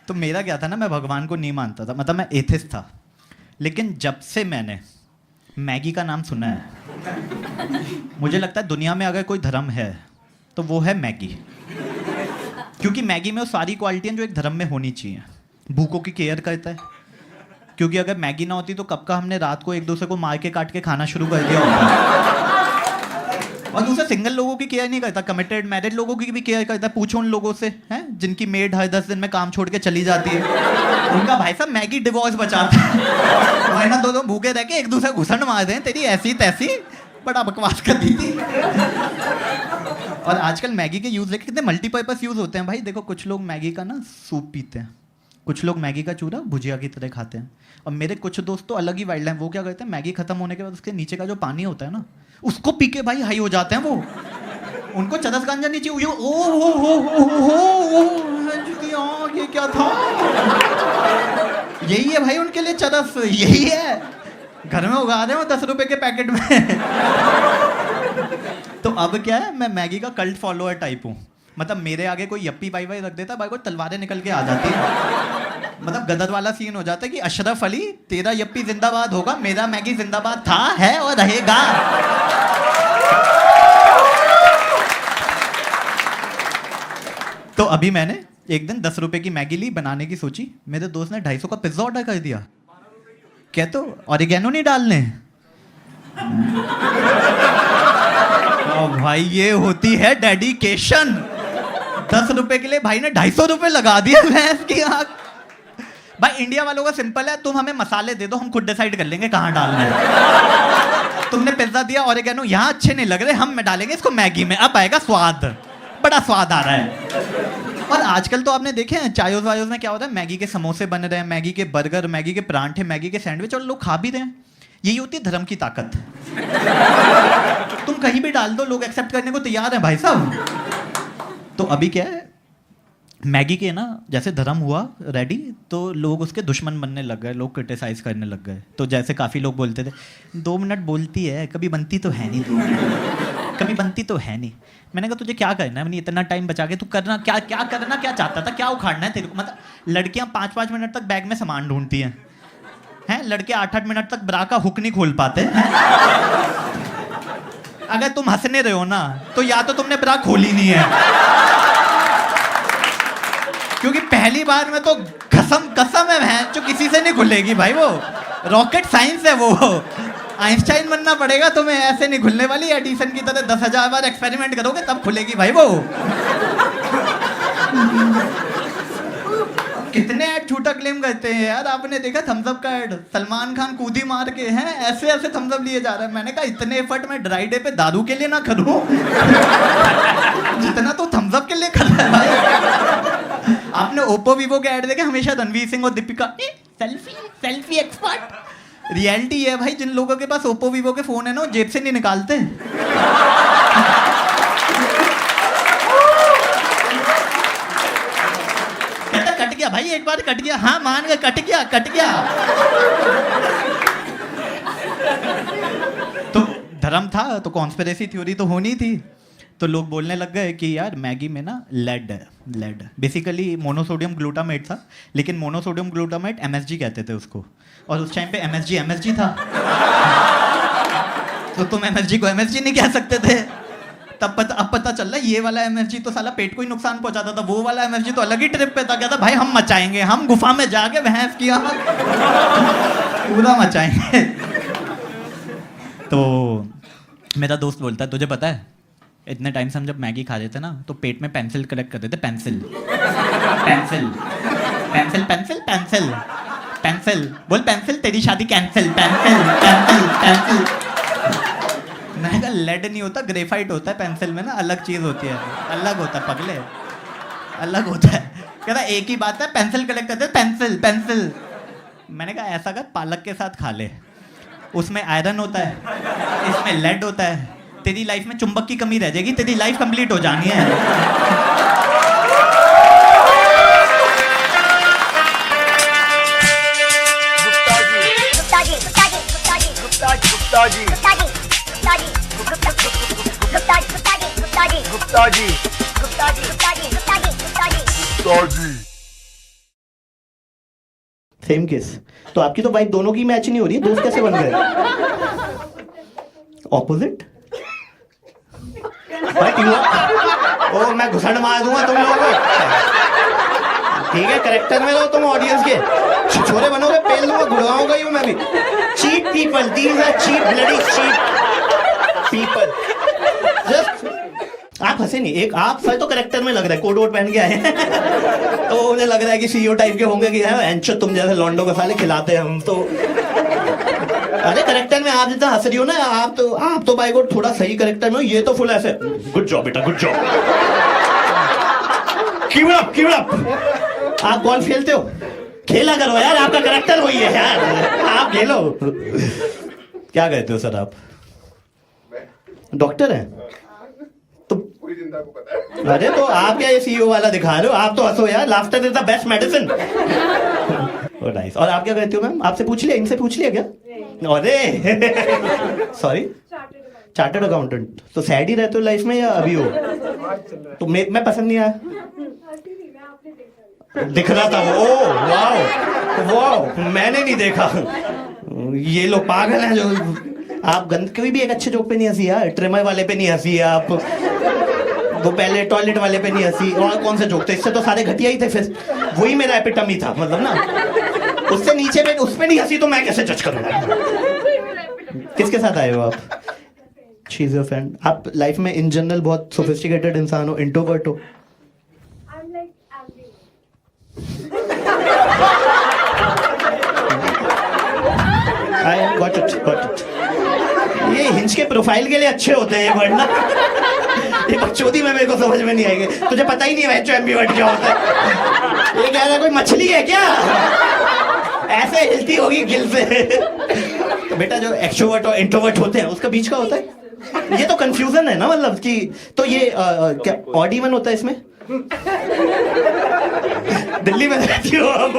तो मेरा क्या था ना, मैं भगवान को नहीं मानता था, मतलब मैं एथिस्ट था। लेकिन जब से मैंने मैगी का नाम सुना है, मुझे लगता है दुनिया में अगर कोई धर्म है तो वो है मैगी। क्योंकि मैगी में वो सारी क्वालिटियाँ जो एक धर्म में होनी चाहिए। भूखों की केयर करता है, क्योंकि अगर मैगी ना होती तो कब का हमने रात को एक दूसरे को मार के काट के खाना शुरू कर दिया होता। और दूसरे सिंगल लोगों की केयर नहीं करता, कमिटेड मैरिड लोगों की भी केयर करता है। पूछो उन लोगों से हैं जिनकी मेड हर 10 दिन में काम छोड़ के चली जाती है, उनका भाई साहब मैगी डिवोर्स बचाता है। महीना दो भूखे रह के एक दूसरे घुसन मार दें, तेरी ऐसी तैसी बड़ा बकवास कर दी थी। और आजकल मैगी के यूज देखे कितने मल्टीपर्पज यूज होते हैं भाई। देखो कुछ लोग मैगी का ना सूप पीते हैं, कुछ लोग मैगी का चूरा भुजिया की तरह खाते हैं, और मेरे कुछ दोस्त तो अलग ही वाइल्ड हैं। वो क्या करते हैं, मैगी खत्म होने के बाद उसके नीचे का जो पानी होता है ना, उसको पी के भाई हाई हो जाते हैं वो। उनको चरस गांजा नीचे ओ ये क्या था। यही है भाई उनके लिए चरस, यही है। घर में उगा रहे हो 10 रुपए के पैकेट में। तो अब क्या है, मैं मैगी का कल्ट फॉलोअर टाइप हूँ। मतलब मेरे आगे कोई यप्पी बाई बाई रख देता, भाई को तलवारें निकल के आ जाती है। मतलब गदर वाला सीन हो जाता है कि अशरफ अली तेरा यप्पी जिंदाबाद होगा, मेरा मैगी जिंदाबाद था, है और रहेगा। तो अभी मैंने एक दिन 10 रुपए की मैगी ली, बनाने की सोची। मेरे दोस्त ने 250 का पिज्जा ऑर्डर कर दिया। क्या तो ऑरिगेनो नहीं डालने? ओ भाई ये होती है डेडिकेशन। 10 रुपए के लिए भाई ने 250 रुपए लगा दिए भैंस की आंख। भाई इंडिया वालों का सिंपल है, तुम हमें मसाले दे दो, हम खुद डिसाइड कर लेंगे कहाँ डालना है। तुमने पिज्जा दिया ऑरिगेनो, यहाँ अच्छे नहीं लग रहे, हम डालेंगे इसको मैगी में, अब आएगा स्वाद, बड़ा स्वाद आ रहा है। और आजकल तो आपने देखे हैं चायोस वायोस में क्या होता है, मैगी के समोसे बन रहे हैं, मैगी के बर्गर, मैगी के परांठे, मैगी के सैंडविच, और लोग खा भी रहे हैं। यही होती है धर्म की ताकत। तुम कहीं भी डाल दो, लोग एक्सेप्ट करने को तैयार हैं भाई साहब। तो अभी क्या है, मैगी के ना जैसे धर्म हुआ रेडी, तो लोग उसके दुश्मन बनने लग गए, लोग क्रिटिसाइज करने लग गए। तो जैसे काफ़ी लोग बोलते थे 2 मिनट बोलती है, कभी बनती तो है नहीं, 2 मिनट कभी बनती तो है नहीं। मैंने कहा तुझे क्या करना है, मैंने इतना टाइम बचा के तू करना क्या, क्या करना क्या चाहता था, क्या उखाड़ना है तेरे को। मतलब लड़कियां 5-5 मिनट तक बैग में सामान ढूंढती हैं, लड़के 8-8 मिनट तक ब्रा का हुक नहीं खोल पाते हैं। अगर तुम हंसने रहे हो ना, तो या तो तुमने ब्रा खोली नहीं है, क्योंकि पहली बार में तो कसम है बहन जो किसी से नहीं खुलेगी भाई। वो रॉकेट साइंस है, वो आइंस्टाइन बनना पड़ेगा तुम्हें, ऐसे नहीं खुलने वाली। एडिसन की तरह 10,000 बार एक्सपेरिमेंट करोगे तब खुलेगी भाई वो। कितने ऐड झूठा क्लेम करते हैं यार। आपने देखा थम्स अप का ऐड, सलमान खान कूदी मार के हैं, ऐसे ऐसे थम्स अप लिए जा रहे हैं। मैंने कहा इतने एफर्ट मैं ड्राई डे पे दारू के लिए ना करूं जितना तो थम्स अप के लिए कर रहा है भाई। आपने ओप्पो वीवो के ऐड देखे, हमेशा रणवीर सिंह और दीपिका सेल्फी एक्सपर्ट। रियलिटी है भाई, जिन लोगों के पास ओप्पो वीवो के फोन है ना, जेब से नहीं निकालते। कट गया भाई, एक बार कट गया, हाँ मान गया, कट गया। तो धर्म था तो कॉन्स्पिरेसी थ्योरी तो होनी थी। तो लोग बोलने लग गए कि यार मैगी में ना लेड बेसिकली मोनोसोडियम ग्लूटामेट था, लेकिन मोनोसोडियम ग्लूटामेट MSG कहते थे उसको, और उस टाइम पे MSG था। तो तुम MSG को MSG नहीं कह सकते थे। अब पता चल रहा है ये वाला MSG तो साला पेट को ही नुकसान पहुंचाता था, वो वाला MSG तो अलग ही ट्रिप पे था। कहता भाई हम मचाएंगे, हम गुफा में जाके भैंस की पूरा मचाएंगे। तो मेरा दोस्त बोलता है तुझे पता है इतने टाइम से हम जब मैगी खा रहे थे ना, तो पेट में पेंसिल कलेक्ट करते थे। पेंसिल बोल, पेंसिल तेरी शादी कैंसिल, पेंसिल। मैंने कहा लेड नहीं होता, ग्रेफाइट होता है पेंसिल में ना, अलग चीज होती है, अलग होता है पगले, अलग होता है। कहता एक ही बात है, पेंसिल कलेक्ट करते पेंसिल। मैंने कहा ऐसा कर पालक के साथ खा ले, उसमें आयरन होता है, इसमें लेड होता है, तेरी लाइफ में चुंबक की कमी रह जाएगी, तेरी लाइफ कंप्लीट हो जानी है। Gupta ji same case. तो आपकी तो वाइफ दोनों की मैच नहीं हो रही है, दोस्त कैसे बन गए? ऑपोजिट? बट यू ओ मैं घुसड़ मार दूंगा तुम लोगों को। ठीक है, करेक्टर में रहो तुम ऑडियंस के, छोरे बनोगे पेल दूंगा, गुड़गाऊंगा ही मैं भी। Cheap people, these are cheap bloody cheap people. Just आप हंसे नहीं, एक आप सर तो करेक्टर में लग रहा है, कोट वोट पहन के आए हैं तो उन्हें लग रहा है कि सीईओ टाइप के होंगे कि एंचो तुम जैसे लॉन्डो को साले खिलाते हैं हम तो। अरे करेक्टर में आप जितना हंस रही हो ना, आप तो भाई को थोड़ा सही करेक्टर में हो, ये तो फुल ऐसे गुड जॉब बेटा good job, keep up keep up. आप गोल्फ खेलते हो, खेला करो यार, आपका करेक्टर वही है यार, आप खेलो। क्या कहते हो सर आप? डॉक्टर हैं तो पूरी जनता को पता है। अरे तो आप क्या ये सीईओ वाला दिखा रहे हो? आप तो हंसो यार, laughter is the best medicine. Nice. और आप क्या कहते हो मैम? आपसे पूछ लिया, इनसे पूछ लिया क्या? अरे सॉरी, चार्टर्ड अकाउंटेंट। तो सैड ही रहते हो लाइफ में या अभी हो? तो मैं पसंद नहीं आया, दिख रहा था वो। ओ वाओ वाओ, मैंने नहीं देखा। ये लोग पागल हैं जो आप कोई भी एक अच्छे जोक पे नहीं हंसी यार, ट्रिमर वाले पे नहीं हंसी आप, वो पहले टॉयलेट वाले पे नहीं हंसी, और कौन से जोक थे? इससे तो सारे घटिया ही थे, फिर वही मेरा एपिटमी था मतलब ना। उससे नीचे पे उस पे नहीं हंसी तो मैं कैसे जज करूंगा? किसके साथ आए हो आप? She is your friend. आप लाइफ में इन जनरल बहुत सोफिस्टिकेटेड इंसान हो, इंट्रोवर्ट हो? Got it. ये हिंज के प्रोफाइल के लिए अच्छे होते हैं वरना ये बकचोदी में मेरे को समझ में नहीं आएगी। तुझे पता ही नहीं है एम्बीवर्ट क्या होता है। ये कह रहा है कोई मछली है क्या, ऐसे हिलती होगी गिल से। तो बेटा जो एक्सट्रोवर्ट और इंट्रोवर्ट होते हैं उसका बीच का होता है, ये तो कंफ्यूजन है ना मतलब कि। तो ये क्या ऑड इवन होता है इसमें? दिल्ली में रहती हो आप?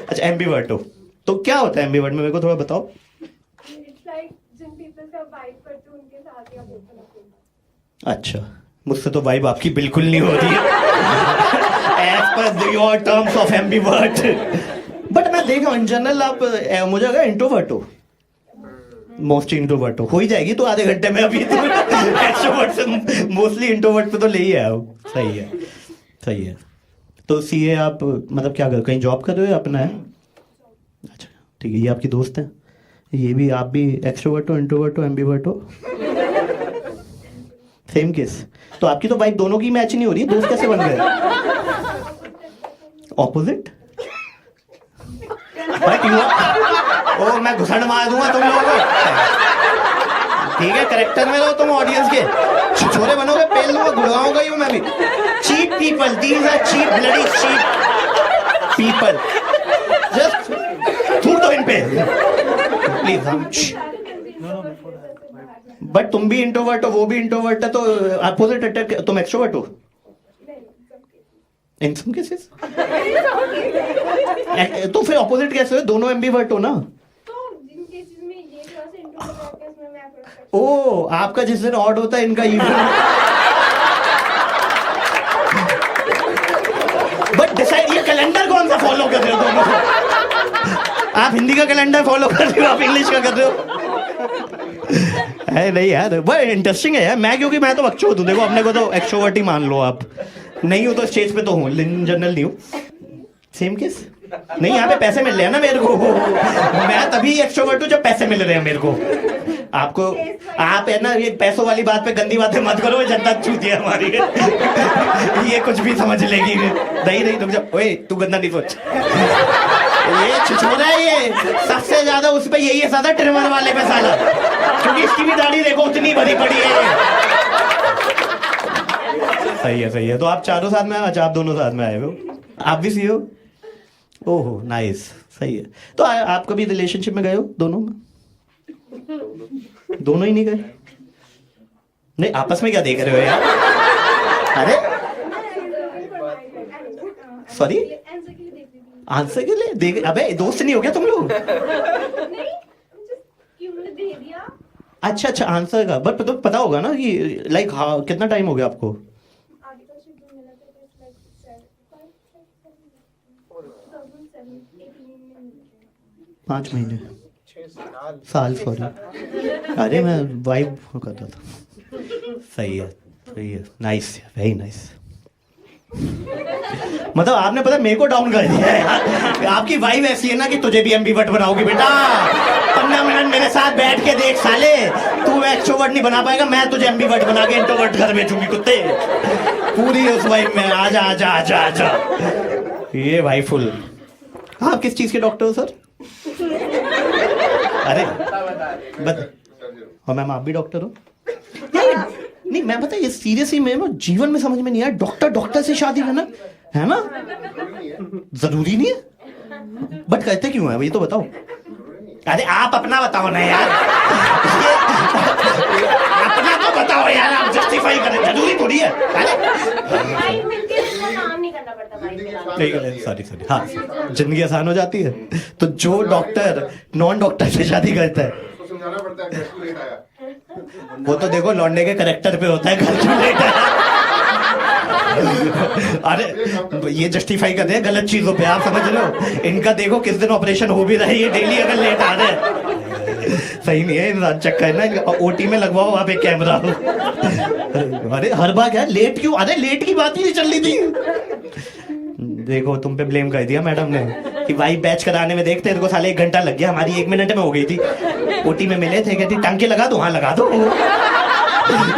अच्छा एम्बीवर्ट हो, तो क्या होता है एम्बीवर्ट में, मेरे को थोड़ा बताओ। अच्छा, मुझसे तो वाइब आपकी बिल्कुल नहीं हो रही है as per your terms of ambivert. But मैं देख रहा हूँ इन जनरल आप मुझे लगा इंट्रोवर्ट हो, मोस्टली इंट्रोवर्ट हो ही जाएगी तो आधे घंटे में। अभी तो एक्सट्रोवर्ट से मोस्टली इंट्रोवर्ट पे तो ले ही आया हो। सही है सही है। तो सीए आप मतलब क्या कर, कहीं जॉब कर रहे हो या अपना है? अच्छा ठीक है, ये आपकी दोस्त है, ये भी, आप भी एक्सट्रोवर्ट हो इंट्रोवर्ट हो एम्बीवर्ट हो? Same case. तो आपकी तो वाइफ दोनों की मैच नहीं हो रही है, दोस्त कैसे बन गए? ऑपोजिट? बट यू ओ मैं घुसड़ मार दूंगा तुम लोगों को। ठीक है, करेक्टर में रहो तुम ऑडियंस के, छोरे बनोगे पेल दूंगा, गुड़गाऊंगा ही मैं भी। Cheap people, these are cheap bloody cheap people. Just थूक दो इन पे प्लीज। बट तुम भी इंट्रोवर्ट हो, वो भी इंट्रोवर्ट है, तो अपोजिट अटैक। तुम एक्सट्रोवर्ट हो इन सम केसेस? तो फिर अपोजिट कैसे हो? दोनों एम्बीवर्ट हो ना? ओ आपका जिस दिन ऑड होता है इनका इवन। बट डिसाइड ये कैलेंडर कौन सा फॉलो कर रहे हो दोनों? आप हिंदी का कैलेंडर फॉलो कर रहे हो, आप इंग्लिश का कर रहे हो? है नहीं यार, वो इंटरेस्टिंग है यार। मैं क्योंकि मैं तो बकचोद हूँ, देखो अपने को तो एक्सट्रोवर्ट ही मान लो आप। नहीं हो तो स्टेज पे तो हूँ, इन जनरल नहीं हूँ। Same case. नहीं, यहाँ पे पैसे मिल रहे हैं ना मेरे को, मैं तभी एक्सट्रोवर्ट हूँ जब पैसे मिल रहे हैं मेरे को। आपको आप है ना, ये पैसों वाली बात पे गंदी बातें मत करो, जनता चूती है हमारी। ये कुछ भी समझ लेगी। नहीं नहीं रुक जा, ओए तू गंदा नहीं सोच। ये छिछोरा है, ये सबसे ज्यादा उस पे यही है साला, ट्रिमर वाले पे साला, क्योंकि इसकी भी दाढ़ी देखो उतनी भरी पड़ी है। सही है। तो आप चारों साथ में आए? अच्छा आप दोनों साथ में आए हो, आप भी सी हो? ओहो नाइस, सही है। तो आप कभी रिलेशनशिप में गए हो दोनों में? दोनों ही नहीं गए? नहीं आपस में क्या देख रहे हो यार? अरे सॉरी, आंसर के लिए देख। अबे दोस्त नहीं हो क्या तुम लोग? अच्छा आंसर का, बट तो पता होगा ना कि लाइक हाँ कितना टाइम हो गया आपको? 5 महीने साल सॉरी अरे मैं वाइब करता था सही है नाइस वेरी नाइस मतलब आपने पता मेरे को डाउन कर दिया है यार आपकी वाइब ऐसी है ना कि तुझे भी एम्बीवर्ट बनाओगी बेटा 15 मिनट मेरे साथ बैठ के देख साले तू एक्सट्रोवर्ट नहीं बना पाएगा मैं तुझे एम्बीवर्ट बना के इंट्रोवर्ट घर भेजूंगी कुत्ते पूरी उस वाइब में आजा आजा आजा आजा ये भाई फुल आप किस चीज के डॉक्टर हो सर अरे और मैम आप भी डॉक्टर हो नहीं मैं पता ये सीरियसली मैं जीवन में समझ में नहीं आया डॉक्टर से शादी करना है ना जरूरी नहीं है बट करते क्यों है ये तो बताओ अरे आप अपना बताओ ना यार अपना तो बताओ यार आप जस्टिफाई करें जरूरी थोड़ी है सॉरी हाँ जिंदगी आसान हो जाती है तो जो डॉक्टर नॉन डॉक्टर से शादी करता है समझाना पड़ता है कैसे लेट आया वो तो देखो लौंडे के करेक्टर पे होता है घर क्यों लेट आया अरे ये जस्टिफाई कर रहे हैं गलत चीजों पे आप समझ रहे हो इनका देखो किस दिन ऑपरेशन हो भी रहा है ये डेली अगर लेट आ रहे हैं सही नहीं है इंसान चक्का है ना ओटी में लगवाओ आप एक कैमरा अरे हर बार क्या लेट क्यों अरे लेट की बात ही नहीं चल रही थी देखो तुम पे ब्लेम कर दिया मैडम ने कि भाई बैच कराने में देखते इनको साले 1 घंटा लग गया हमारी 1 मिनट में हो गई थी ओटी में मिले थे कहती टांके लगा दो हाँ लगा दो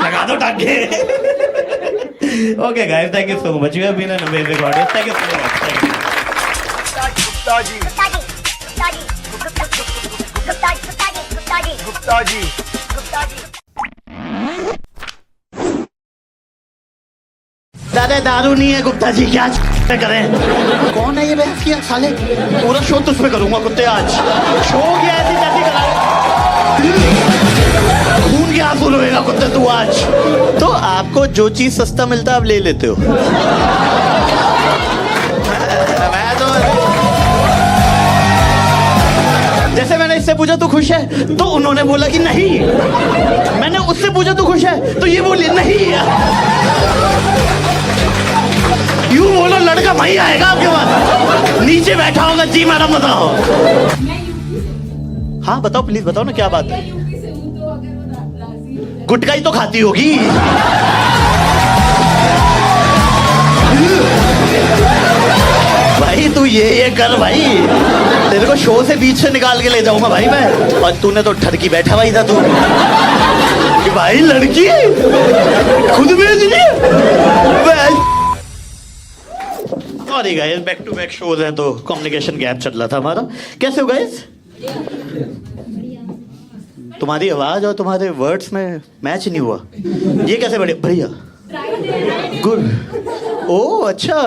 लगा दो टांके okay guys thank you so much you have been an amazing audience thank you so much Gupta ji Gupta ji दादा दारू नहीं है गुप्ता जी क्या करें कौन है ये बहस किया साले पूरा शो तुझ पे करूंगा कुत्ते आज शो क्या ऐसी जैसी करा खून के आंसू रोएगा कुत्ते तू आज तो आपको जो चीज सस्ता मिलता है आप ले लेते हो मैं तो जैसे मैंने इससे पूछा तू खुश है तो उन्होंने बोला कि नहीं मैंने उससे पूछा तू खुश है तो ये बोली नहीं यूं बोलो लड़का भाई आएगा आपके पास नीचे बैठा होगा जी मैडम बताओ हाँ बताओ प्लीज बताओ ना क्या बात है गुटखा ही तो खाती होगी भाई तू ये कर भाई तेरे को शो से बीच से निकाल के ले जाऊंगा भाई मैं और तूने तो ठरकी बैठा भाई था तू कि भाई लड़की खुद भेज दी sorry guys back to back shows हैं तो कम्युनिकेशन गैप चल रहा था हमारा कैसे हो गाइस तुम्हारी आवाज और तुम्हारे वर्ड्स में मैच नहीं हुआ ये कैसे बढ़िया गुड ओ अच्छा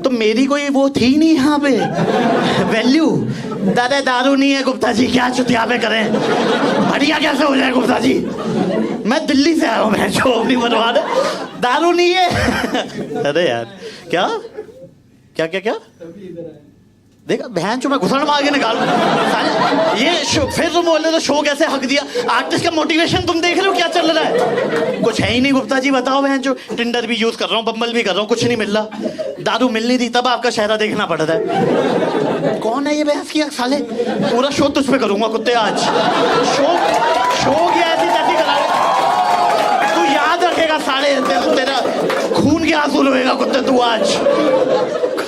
तो मेरी कोई वो थी नहीं यहाँ पे वैल्यू दादा दारू नहीं है गुप्ता जी क्या चुतिया पे करें बढ़िया कैसे हो जाए गुप्ता जी मैं दिल्ली से आया हूँ मैं जो नहीं बनवा दारू नहीं है अरे यार क्या क्या क्या क्या देखा बहन चो मैं घुसड़ मार के निकाल ये शो फिर तुम बोल रहे तो शो कैसे हक दिया आर्टिस्ट का मोटिवेशन तुम देख रहे हो क्या चल रहा है कुछ है ही नहीं गुप्ता जी बताओ बहन चो टिंडर भी यूज कर रहा हूँ बम्बल भी कर रहा हूँ कुछ नहीं मिल रहा दारू मिल नहीं रही तब आपका चेहरा देखना पड़ रहा है कौन है ये बहस किया साले पूरा शो तुझ पे करूंगा कुत्ते आज शो क्या ऐसी तैसी करा तू याद रखेगा साले तेरा खून के आंसू रोएगा कुत्ते तू आज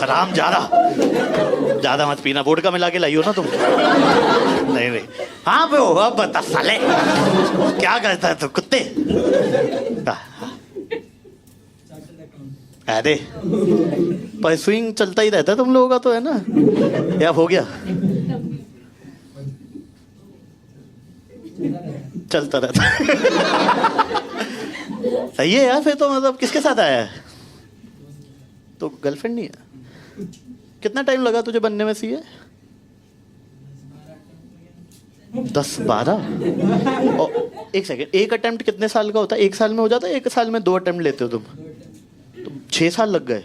हराम ज्यादा मत पीना वोडका मिला के लाइयो ना तुम नहीं हाँ पे हो अब बता साले क्या करता है तू कुत्ते अरे परसुइंग चलता ही रहता है तुम लोगों का तो है ना या हो गया चलता रहता सही है यार फिर तो मतलब किसके साथ आया है तो गर्लफ्रेंड नहीं है कितना टाइम लगा तुझे बनने में सीए 10-12 एक सेकेंड एक अटेम्प्ट कितने साल का होता है 1 साल में हो जाता है 1 साल में 2 अटेम्प्ट लेते हो तुम 6 साल लग गए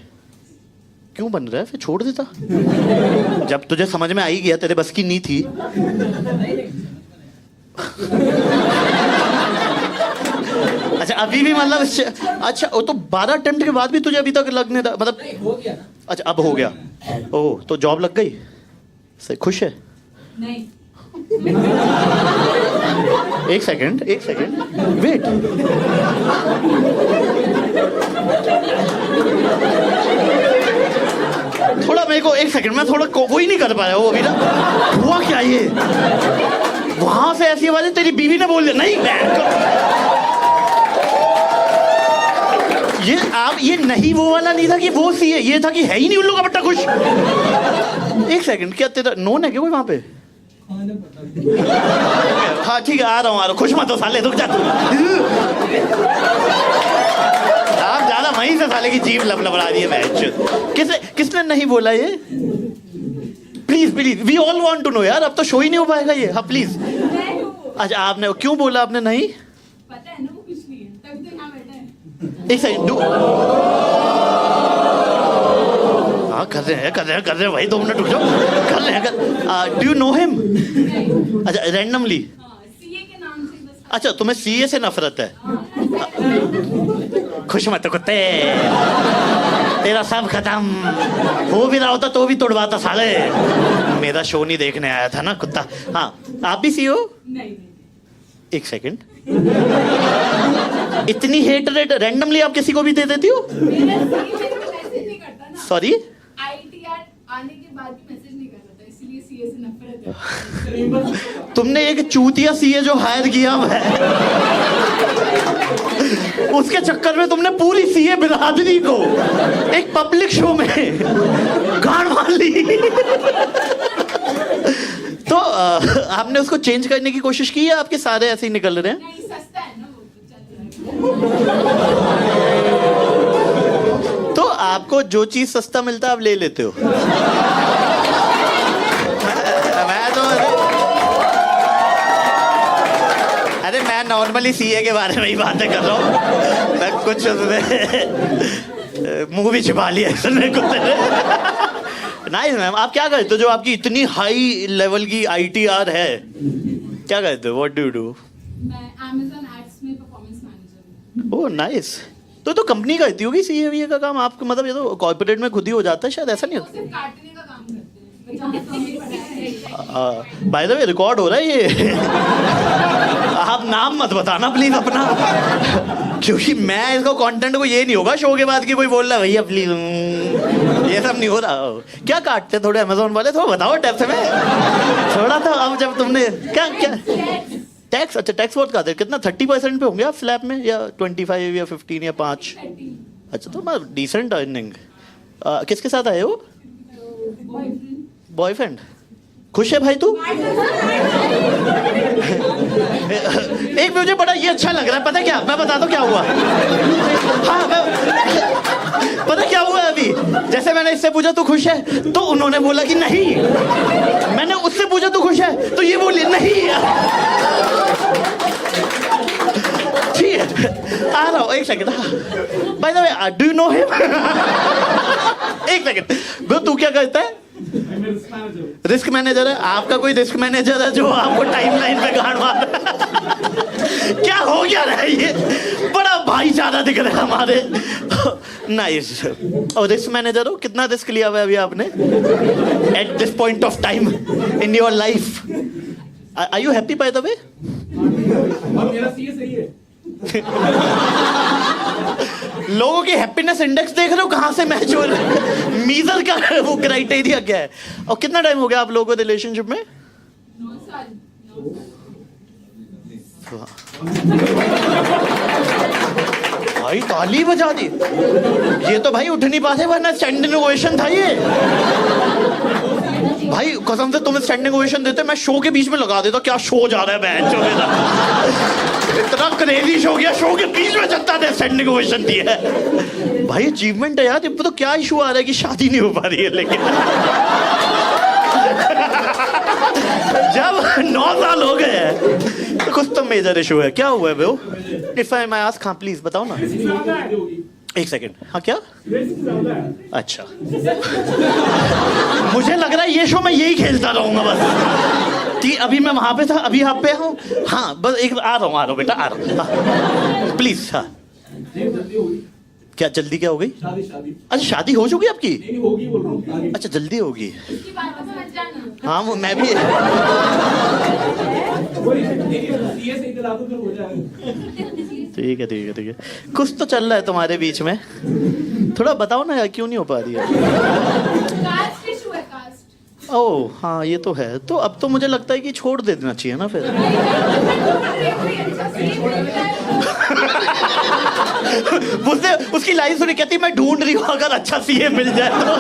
क्यों बन रहा है फिर छोड़ देता जब तुझे समझ में आ ही गया तेरे बस की नहीं थी अच्छा अभी भी मतलब अच्छा वो तो 12 अटेम्प्ट के बाद भी तुझे अभी तक लगने मतलब हो गया अच्छा अब हो गया ओह, तो जॉब लग गई, सही, खुश है? नहीं। एक सेकंड वेट। थोड़ा मेरे को एक सेकंड, मैं थोड़ा वो ही नहीं कर पाया वो अभी ना। हुआ क्या ये? वहां से ऐसी आवाजें तेरी बीवी ने बोल दिया? नहीं ये नहीं वो वाला नहीं था कि वो सी है, ये था कि है ही नहीं उन लोगों का बट्टा खुश। एक सेकंड, क्या तेरा नोन है क्या कोई वहां पे? हाँ ठीक है, आ रहा हूँ, खुश मत हो साले, रुक जा तू। आप ज्यादा वहीं से साले की जीभ लबलबा रही है मैच। किसने नहीं बोला ये? Please we all want to know यार, अब तो शो ही नहीं हो पाएगा ये। हाँ प्लीज। अच्छा आपने क्यों बोला? आपने नहीं पता है ना वो कुछ नहीं है, तभी तो यहाँ बैठा है। एक सेकंड, हाँ कर रहे हैं भाई, 2 मिनट रुक जाओ, कर रहे हैं। Do you know him? अच्छा रैंडमली? सीए के नाम से बस। अच्छा तुम्हें सीए से नफरत है? खुश मत कुत्ते, तेरा सब खत्म हो भी रहा होता तो भी तोड़वाता साले। मेरा शो नहीं देखने आया था ना कुत्ता। हाँ आप भी सी हो? नहीं। एक सेकंड, इतनी हेटरेट रैंडमली आप किसी को भी दे देती हो? मेरा सीए मेरे को मैसेज नहीं करता ना। सॉरी, आईटीआर आने के बाद भी मैसेज नहीं कर रहा था, इसलिए सीए से नफरत है। तुमने एक चूतिया सीए जो हायर किया है, उसके चक्कर में तुमने पूरी सीए बिरादरी को एक पब्लिक शो में गाड़ मार ली। तो आपने उसको चेंज करने की कोशिश की है? आपके सारे ऐसे ही निकल रहे हैं? नहीं, सस्ता है ना वो, तो चल जाएगा। तो आपको जो चीज सस्ता मिलता है आप ले लेते हो? मैं तो अरे मैं नॉर्मली सीए के बारे में ही बातें कर रहा हूँ। मैं कुछ मुंह भी छिपा लिया इसने कुछ। नाइस मैम, आप क्या करते हो जो आपकी इतनी हाई लेवल की आईटीआर है? क्या करते हो? What do you do? मैं Amazon एड्स में परफॉर्मेंस मैनेजर हूँ। Oh nice. तो कंपनी करती होगी सीए का काम आपको, मतलब ये तो कॉर्पोरेट में खुद ही हो जाता है शायद, ऐसा नहीं वो सिर्फ काटने का काम करते हैं, बचाने तो हमें पड़ा है। बाय द वे रिकॉर्ड हो रहा है ये। आप नाम मत बताना प्लीज अपना, क्योंकि मैं इसको कंटेंट को ये नहीं होगा शो के बाद कि कोई बोल रहा है भैया प्लीज, ये सब नहीं हो रहा। क्या काटते थोड़े अमेजोन वाले, थोड़ा बताओ टैक्स में थोड़ा। तो अब जब तुमने क्या टैक्स, अच्छा टैक्स बहुत काटते, कितना 30% पे होंगे आप स्लैब में, या 25 या 15 या 5? अच्छा तो मैं डिसेंट अर्निंग। किसके साथ आए हो? बॉयफ्रेंड? खुश है भाई तू? एक मुझे बड़ा ये अच्छा लग रहा है, पता क्या, मैं बता दूं क्या हुआ। हाँ पता क्या हुआ अभी, जैसे मैंने इससे पूछा तू खुश है, तो उन्होंने बोला कि नहीं। मैंने उससे पूछा तू खुश है, तो ये बोली नहीं। ठीक है आ रहा हूँ, एक second. Bye the way do you know him? एक सेकंड, तू क्या करता है? रिस्क मैनेजर है। आपका कोई रिस्क मैनेजर है जो आपको टाइमलाइन पे गाड़ मार रहा है? क्या हो गया रहा है ये? बड़ा भाईचारा दिख रहा है हमारे। नाइस। और रिस्क मैनेजर हो, कितना रिस्क लिया हुआ है अभी आपने at this point of time in your life? Are you happy by the way? मेरा सीए सही है। लोगों की हैप्पीनेस इंडेक्स देख रहे हो कहां से मैच हो रहा है? मीजर का वो क्राइटेरिया क्या है? और कितना टाइम हो गया आप लोगों को रिलेशनशिप में? 9 साल। भाई ताली बजा दी। ये तो भाई उठ नहीं पाते, वरना स्टैंडिंग ओवेशन था ये। भाई कसम से तुम्हें स्टैंडिंग ओवेशन देते मैं शो के बीच में लगा देता। क्या शो जा रहा है बैंच मेरा, इतना क्रेजी शो गया, शो के बीच में जनता ने स्टैंडिंग ओवेशन दी है। भाई अचीवमेंट है यार। तो क्या इशू आ रहा है कि शादी नहीं हो पा रही है? लेकिन जब 9 साल हो गए हैं तो कुछ तो मेजर इशू है। क्या हुआ है वो? इफ आई माय आस्क, हाँ प्लीज बताओ ना। एक सेकंड, हाँ क्या? अच्छा मुझे लग रहा है ये शो मैं यही खेलता रहूंगा बस कि अभी मैं वहां पे था, अभी यहाँ पे हूँ। हाँ बस एक आ रहा हूँ बेटा, आ रहा हूँ प्लीज। हाँ क्या जल्दी क्या हो गई? शादी शादी अच्छा शादी हो चुकी है आपकी? नहीं होगी बोल रहा हूँ आगे। अच्छा जल्दी होगी। इसकी बात में समझ जाना। हाँ मैं भी वही सीए से इधर आते फिर हो जाएगा। ठीक है ठीक है ठीक है। कुछ तो चल रहा है तुम्हारे बीच में, थोड़ा बताओ ना यार क्यों नहीं हो पा रही है? कास्ट इशू है, कास्ट। ओह हाँ ये तो है। तो अब तो मुझे लगता है कि छोड़ दे देना चाहिए ना फिर। उसने उसकी लाइन सुनी, कहती मैं ढूंढ रही हूँ अगर अच्छा सीए मिल जाए तो।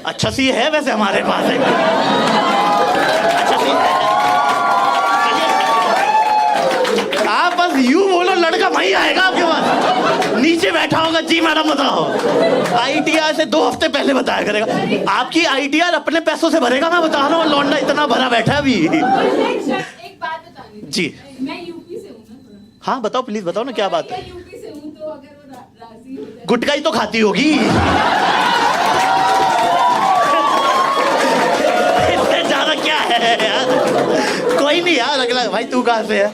अच्छा सीए है वैसे हमारे पास है। अच्छा सीए आप बस यूं बोलो, लड़का वहीं आएगा आपके पास, नीचे बैठा होगा, जी मैडम बताओ। ITR से 2 हफ्ते पहले बताया करेगा। आपकी ITR अपने पैसों से भरेगा, मैं बता रहा हूँ। लौंडा इतना भरा बैठा है अभी। एक बात बतानी थी। जी। मैं यूपी से हूँ ना थोड़ा। हाँ बताओ प्लीज बताओ ना क्या बात है। मैं यूपी से हूँ, तो अगर वो राजी हो जाए। गुटखा ही तो खाती होगी। इससे ज्यादा क्या है यार? कोई नहीं यार। अगला भाई तू कहाँ से है?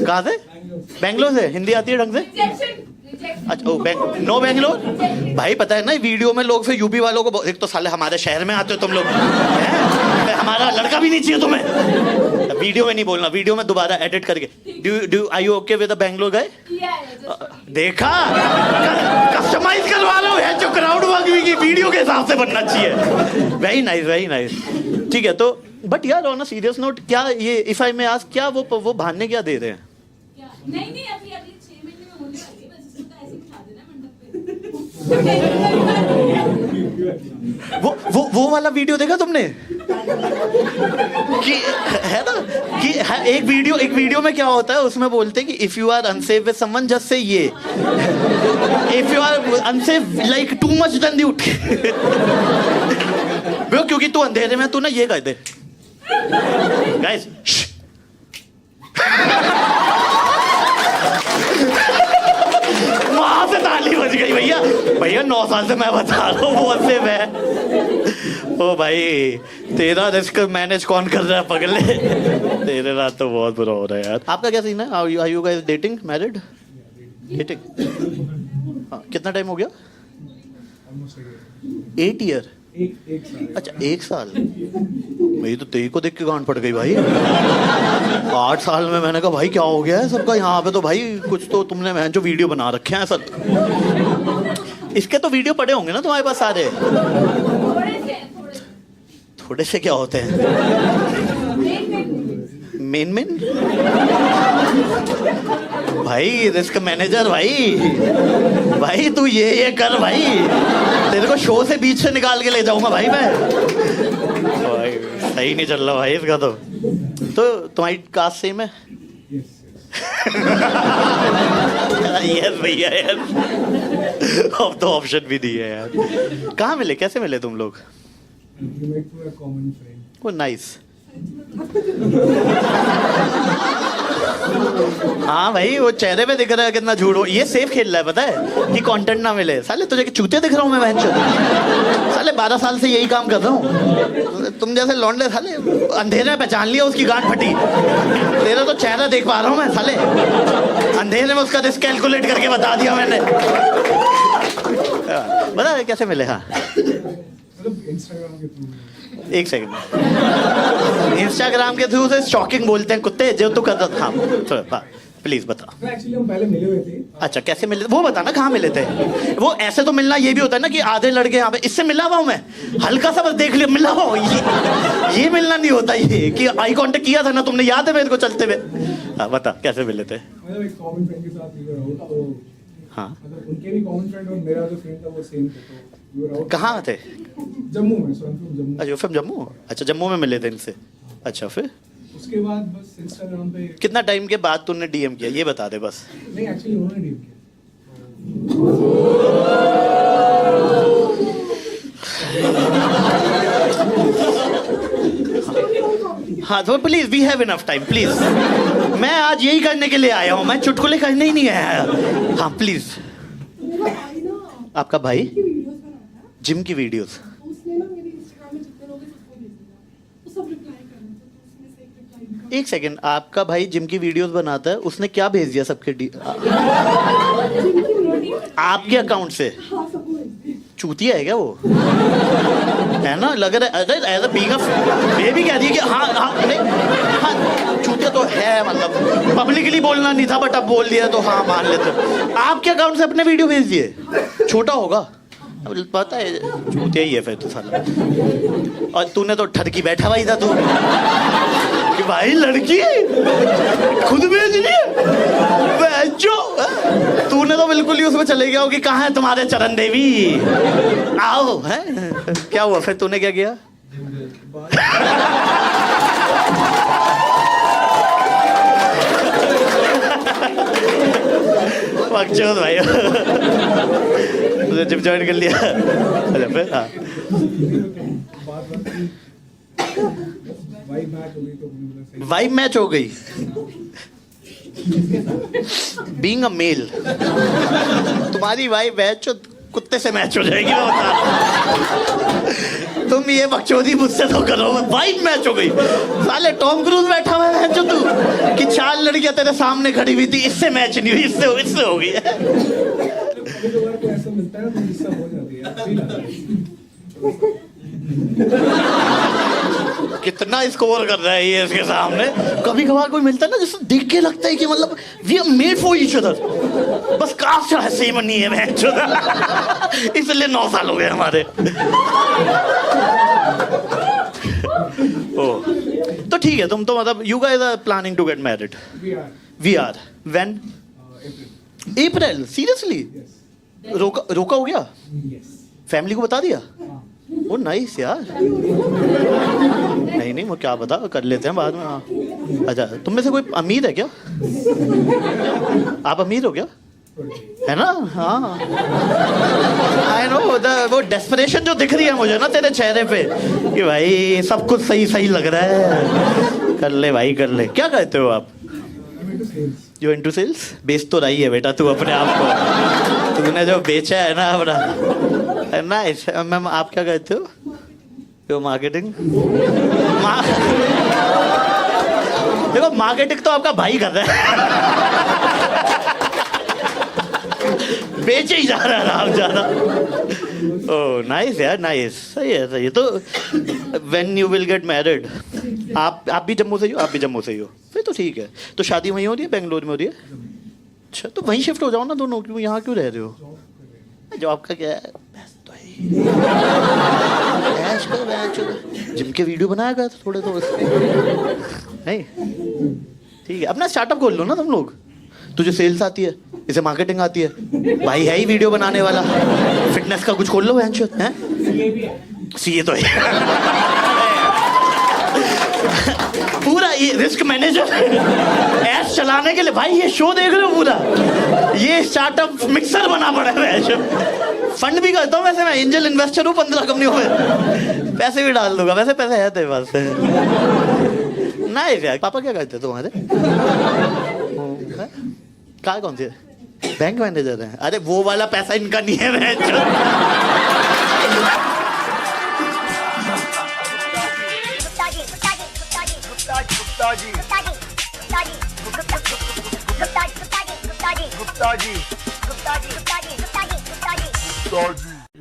कहाँ से? बेंगलोर से। हिंदी आती है ढंग से? अच्छा ओ नो बेंगलोर। भाई पता है ना वीडियो में लोग फिर यूपी वालों को एक तो साले हमारे शहर में आते हो तुम लोग हैं? हमारा लड़का भी नहीं चाहिए तुम्हें। वीडियो में नहीं बोलना, वीडियो में दोबारा एडिट करके do I you okay with the Bangalore guy? देखा, कस्टमाइज करवा लो है जो क्राउड वर्क की वीडियो के हिसाब से बनना चाहिए। Very nice very nice. ठीक है तो बट यार ऑन अ सीरियस नोट, क्या ये इफ आई मे आस्क, क्या वो भाने क्या दे रहे हैं? नहीं नहीं, अभी 6 महीने में होने वाली है, बस इसको तो ऐसे ही बिठा देना मंडप पे। वो वाला वीडियो देखा तुमने कि है ना कि एक वीडियो में क्या होता है, उसमें बोलते हैं कि if you are unsafe with someone just say ये, if you are unsafe like too much then you. क्योंकि तू अंधेरे में, तू ना ये कह दे गाइस वहां से ताली बज गई। भैया भैया 9 साल से मैं बता रहा हूँ वो से मैं। ओ भाई तेरा रिस्क मैनेज कौन कर रहा है पगले? तेरे रात तो बहुत बुरा हो रहा है यार। आपका क्या सीन है? Are you guys dating, married? Dating हाँ, कितना टाइम हो गया? 8 ईयर। एक साल। अच्छा 1 साल। भाई तो तेरी को देख के गांड पड़ गई भाई। 8 साल में मैंने कहा भाई क्या हो गया है सबका यहाँ पे? तो भाई कुछ तो तुमने मैं जो वीडियो बना रखे हैं सर। इसके तो वीडियो पड़े होंगे ना तुम्हारे पास सारे? थोड़े से क्या होते हैं? मेन भाई रिस्क मैनेजर भाई तू ये कर भाई, तेरे को शो से बीच से निकाल के ले जाऊंगा भाई मैं। भाई सही नहीं चल रहा भाई इसका तो तुम्हारी कास्ट सेम है? यस भैया यार, अब तो ऑप्शन भी दी है यार। कहाँ मिले, कैसे मिले तुम लोग? वो नाइस। हाँ भाई वो चेहरे पे दिख रहा है कितना झूठ हो। ये सेफ खेल रहा है पता है कि कंटेंट ना मिले। साले तुझे चूते दिख रहा हूँ मैं बहन? साले 12 साल से यही काम कर रहा हूँ। तुम जैसे लौंडे साले अंधेरे में पहचान लिया उसकी गांठ फटी। तेरा तो चेहरा देख पा रहा हूँ मैं साले, अंधेरे में उसका रिस्क कैलकुलेट करके बता दिया मैंने। बता कैसे मिले? हाँ एक सेकंड, इंस्टाग्राम के थ्रू से शॉकिंग बोलते हैं कुत्ते जो तू करता था। प्लीज बता। एक्चुअली हम पहले मिले हुए थे। अच्छा कैसे मिले वो बता ना, कहाँ मिले थे? वो ऐसे तो मिलना ये भी होता है ना कि आधे लड़के यहाँ पे, इससे मिला हुआ हूँ मैं, हल्का सा बस देख लिया मिला हुआ हूँ। ये मिलना नहीं होता, ये कि आई कांटेक्ट किया था ना तुमने, याद है मेरे को चलते हुए? हाँ बता कैसे मिले थे? मतलब एक कॉमन फ्रेंड के साथ मिले रहो तो हाँ मतलब उनके भी कॉमन फ्रेंड और मेरा जो फ्रेंड था वो सेम थे, तो we were out। कहाँ थे? जम्मू में। सो जम्मू। अच्छा फ्रॉम जम्मू। अच्छा जम्मू में मिले थे इनसे। अच्छा फिर उसके बाद बस इंस्टाग्राम पे। कितना टाइम के बाद तूने डीएम किया ये बता दे बस। नहीं एक्चुअली उन्होंने डीएम किया। हाँ तो please we have enough time please. मैं आज यही करने के लिए आया हूँ, मैं चुटकुले करने ही नहीं आया। हाँ प्लीज। आपका भाई जिम की वीडियोस उसने ना मेरे इंस्टाग्राम में जितने लोग हैं सबको भेज दिया, तो सब रिप्लाई कर रहे थे, तो उसमें से एक रिप्लाई। एक सेकंड, आपका भाई जिम की वीडियोस बनाता है, उसने क्या भेज दिया सबके आपके अकाउंट से? चूतिया है क्या वो? है ना, लग रहा है। अरे एज ये भी कह रही है कि हाँ हाँ नहीं हाँ, चूतिया तो है, मतलब पब्लिकली बोलना नहीं था बट अब बोल दिया तो हाँ मान लेते। आपके अकाउंट से अपने वीडियो भेज दिए? छोटा होगा, अब पता है चूतिया ही है फिर तो साला। और तूने तो ठरकी बैठा भाई था तू कि भाई लड़की खुद भेज रही है जो। तूने तो बिल्कुल ही उसमें चले गया हो कि कहाँ है तुम्हारे चरण देवी, आओ। है क्या हुआ फिर? तूने क्या किया? बकचोद भाई। जिम ज्वाइन कर लिया? अच्छा फिर? हाँ, वाइब मैच हो गई तो मतलब सही। वाइब मैच हो गई। बीइंग अ मेल तुम्हारी वाइब मैच कुत्ते से मैच हो जाएगी, मैं बता रहा हूं। तुम ये बकचोदी मुझसे तो करो। वाइब मैच हो गई। साले टॉम क्रूज बैठा हुआ है जो तू कि 4 लड़कियां तेरे सामने खड़ी हुई थी, इससे मैच नहीं हुई, इससे हो गई है। कभी-कभार को ऐसा मिलता है ना तो गुस्सा हो जाती है, फील आता है। कितना स्कोर कर रहा है ये इसके सामने। कभी कभार कोई मिलता है ना जिससे देख के लगता है कि मतलब we are made for each other, बस कास्ट सेम नहीं है मैं इसलिए 9 साल हो गए हमारे। ओ तो ठीक है, तुम तो मतलब you guys are planning to get married? We are when? April? Seriously? रोका हो गया? फैमिली को बता दिया? वो नाइस यार। नहीं वो क्या बता, कर लेते हैं बाद में। हाँ अच्छा, तुम में से कोई अमीर है क्या? आप अमीर हो क्या? है ना? हाँ आई नो। वो डेस्परेशन जो दिख रही है मुझे ना तेरे चेहरे पे कि भाई सब कुछ सही सही लग रहा है। कर ले भाई कर ले। क्या कहते हो आप? You into sales? बेच तो रही है बेटा तू अपने आप को, तूने जो बेचा है ना अपना। नाइस। मैम आप क्या कहते हो? यो मार्केटिंग? देखो मार्केटिंग तो आपका भाई कर रहा है। बेचे ही जा रहा है आप ज्यादा। ओह नाइस यार, नाइस। सही है सही है। तो when you will get married? आप भी जम्मू से ही हो? आप भी जम्मू से ही हो? फिर तो ठीक है। तो शादी वहीं हो रही है, बेंगलोर में हो रही है? अच्छा तो वहीं शिफ्ट हो जाओ ना दोनों, क्यों यहाँ क्यों रह रहे हो? जॉब का क्या है? तो ऐश कर जिम के वीडियो बनाया कर थोड़े तो नहीं। ठीक है, अपना स्टार्टअप खोल लो ना तुम लोग। तुझे सेल्स आती है, इसे मार्केटिंग आती है, भाई है ही वीडियो बनाने वाला। फिटनेस का कुछ खोल लो हैं। सीए तो है पूरा ये रिस्क मैनेजर ऐश चलाने के लिए। भाई ये शो देख रहे हो पूरा, ये स्टार्टअप मिक्सर बना पड़ा है। फंड भी करता हूँ वैसे, मैं एंजल इन्वेस्टर हूँ 15 कंपनियों में, पैसे भी डाल दूंगा। वैसे पैसे है तेरे पास? नहीं यार। पापा क्या करते तुम्हारे? कहाँ कौन से? बैंक मैनेजर है? अरे वो वाला पैसा इनका नहीं है।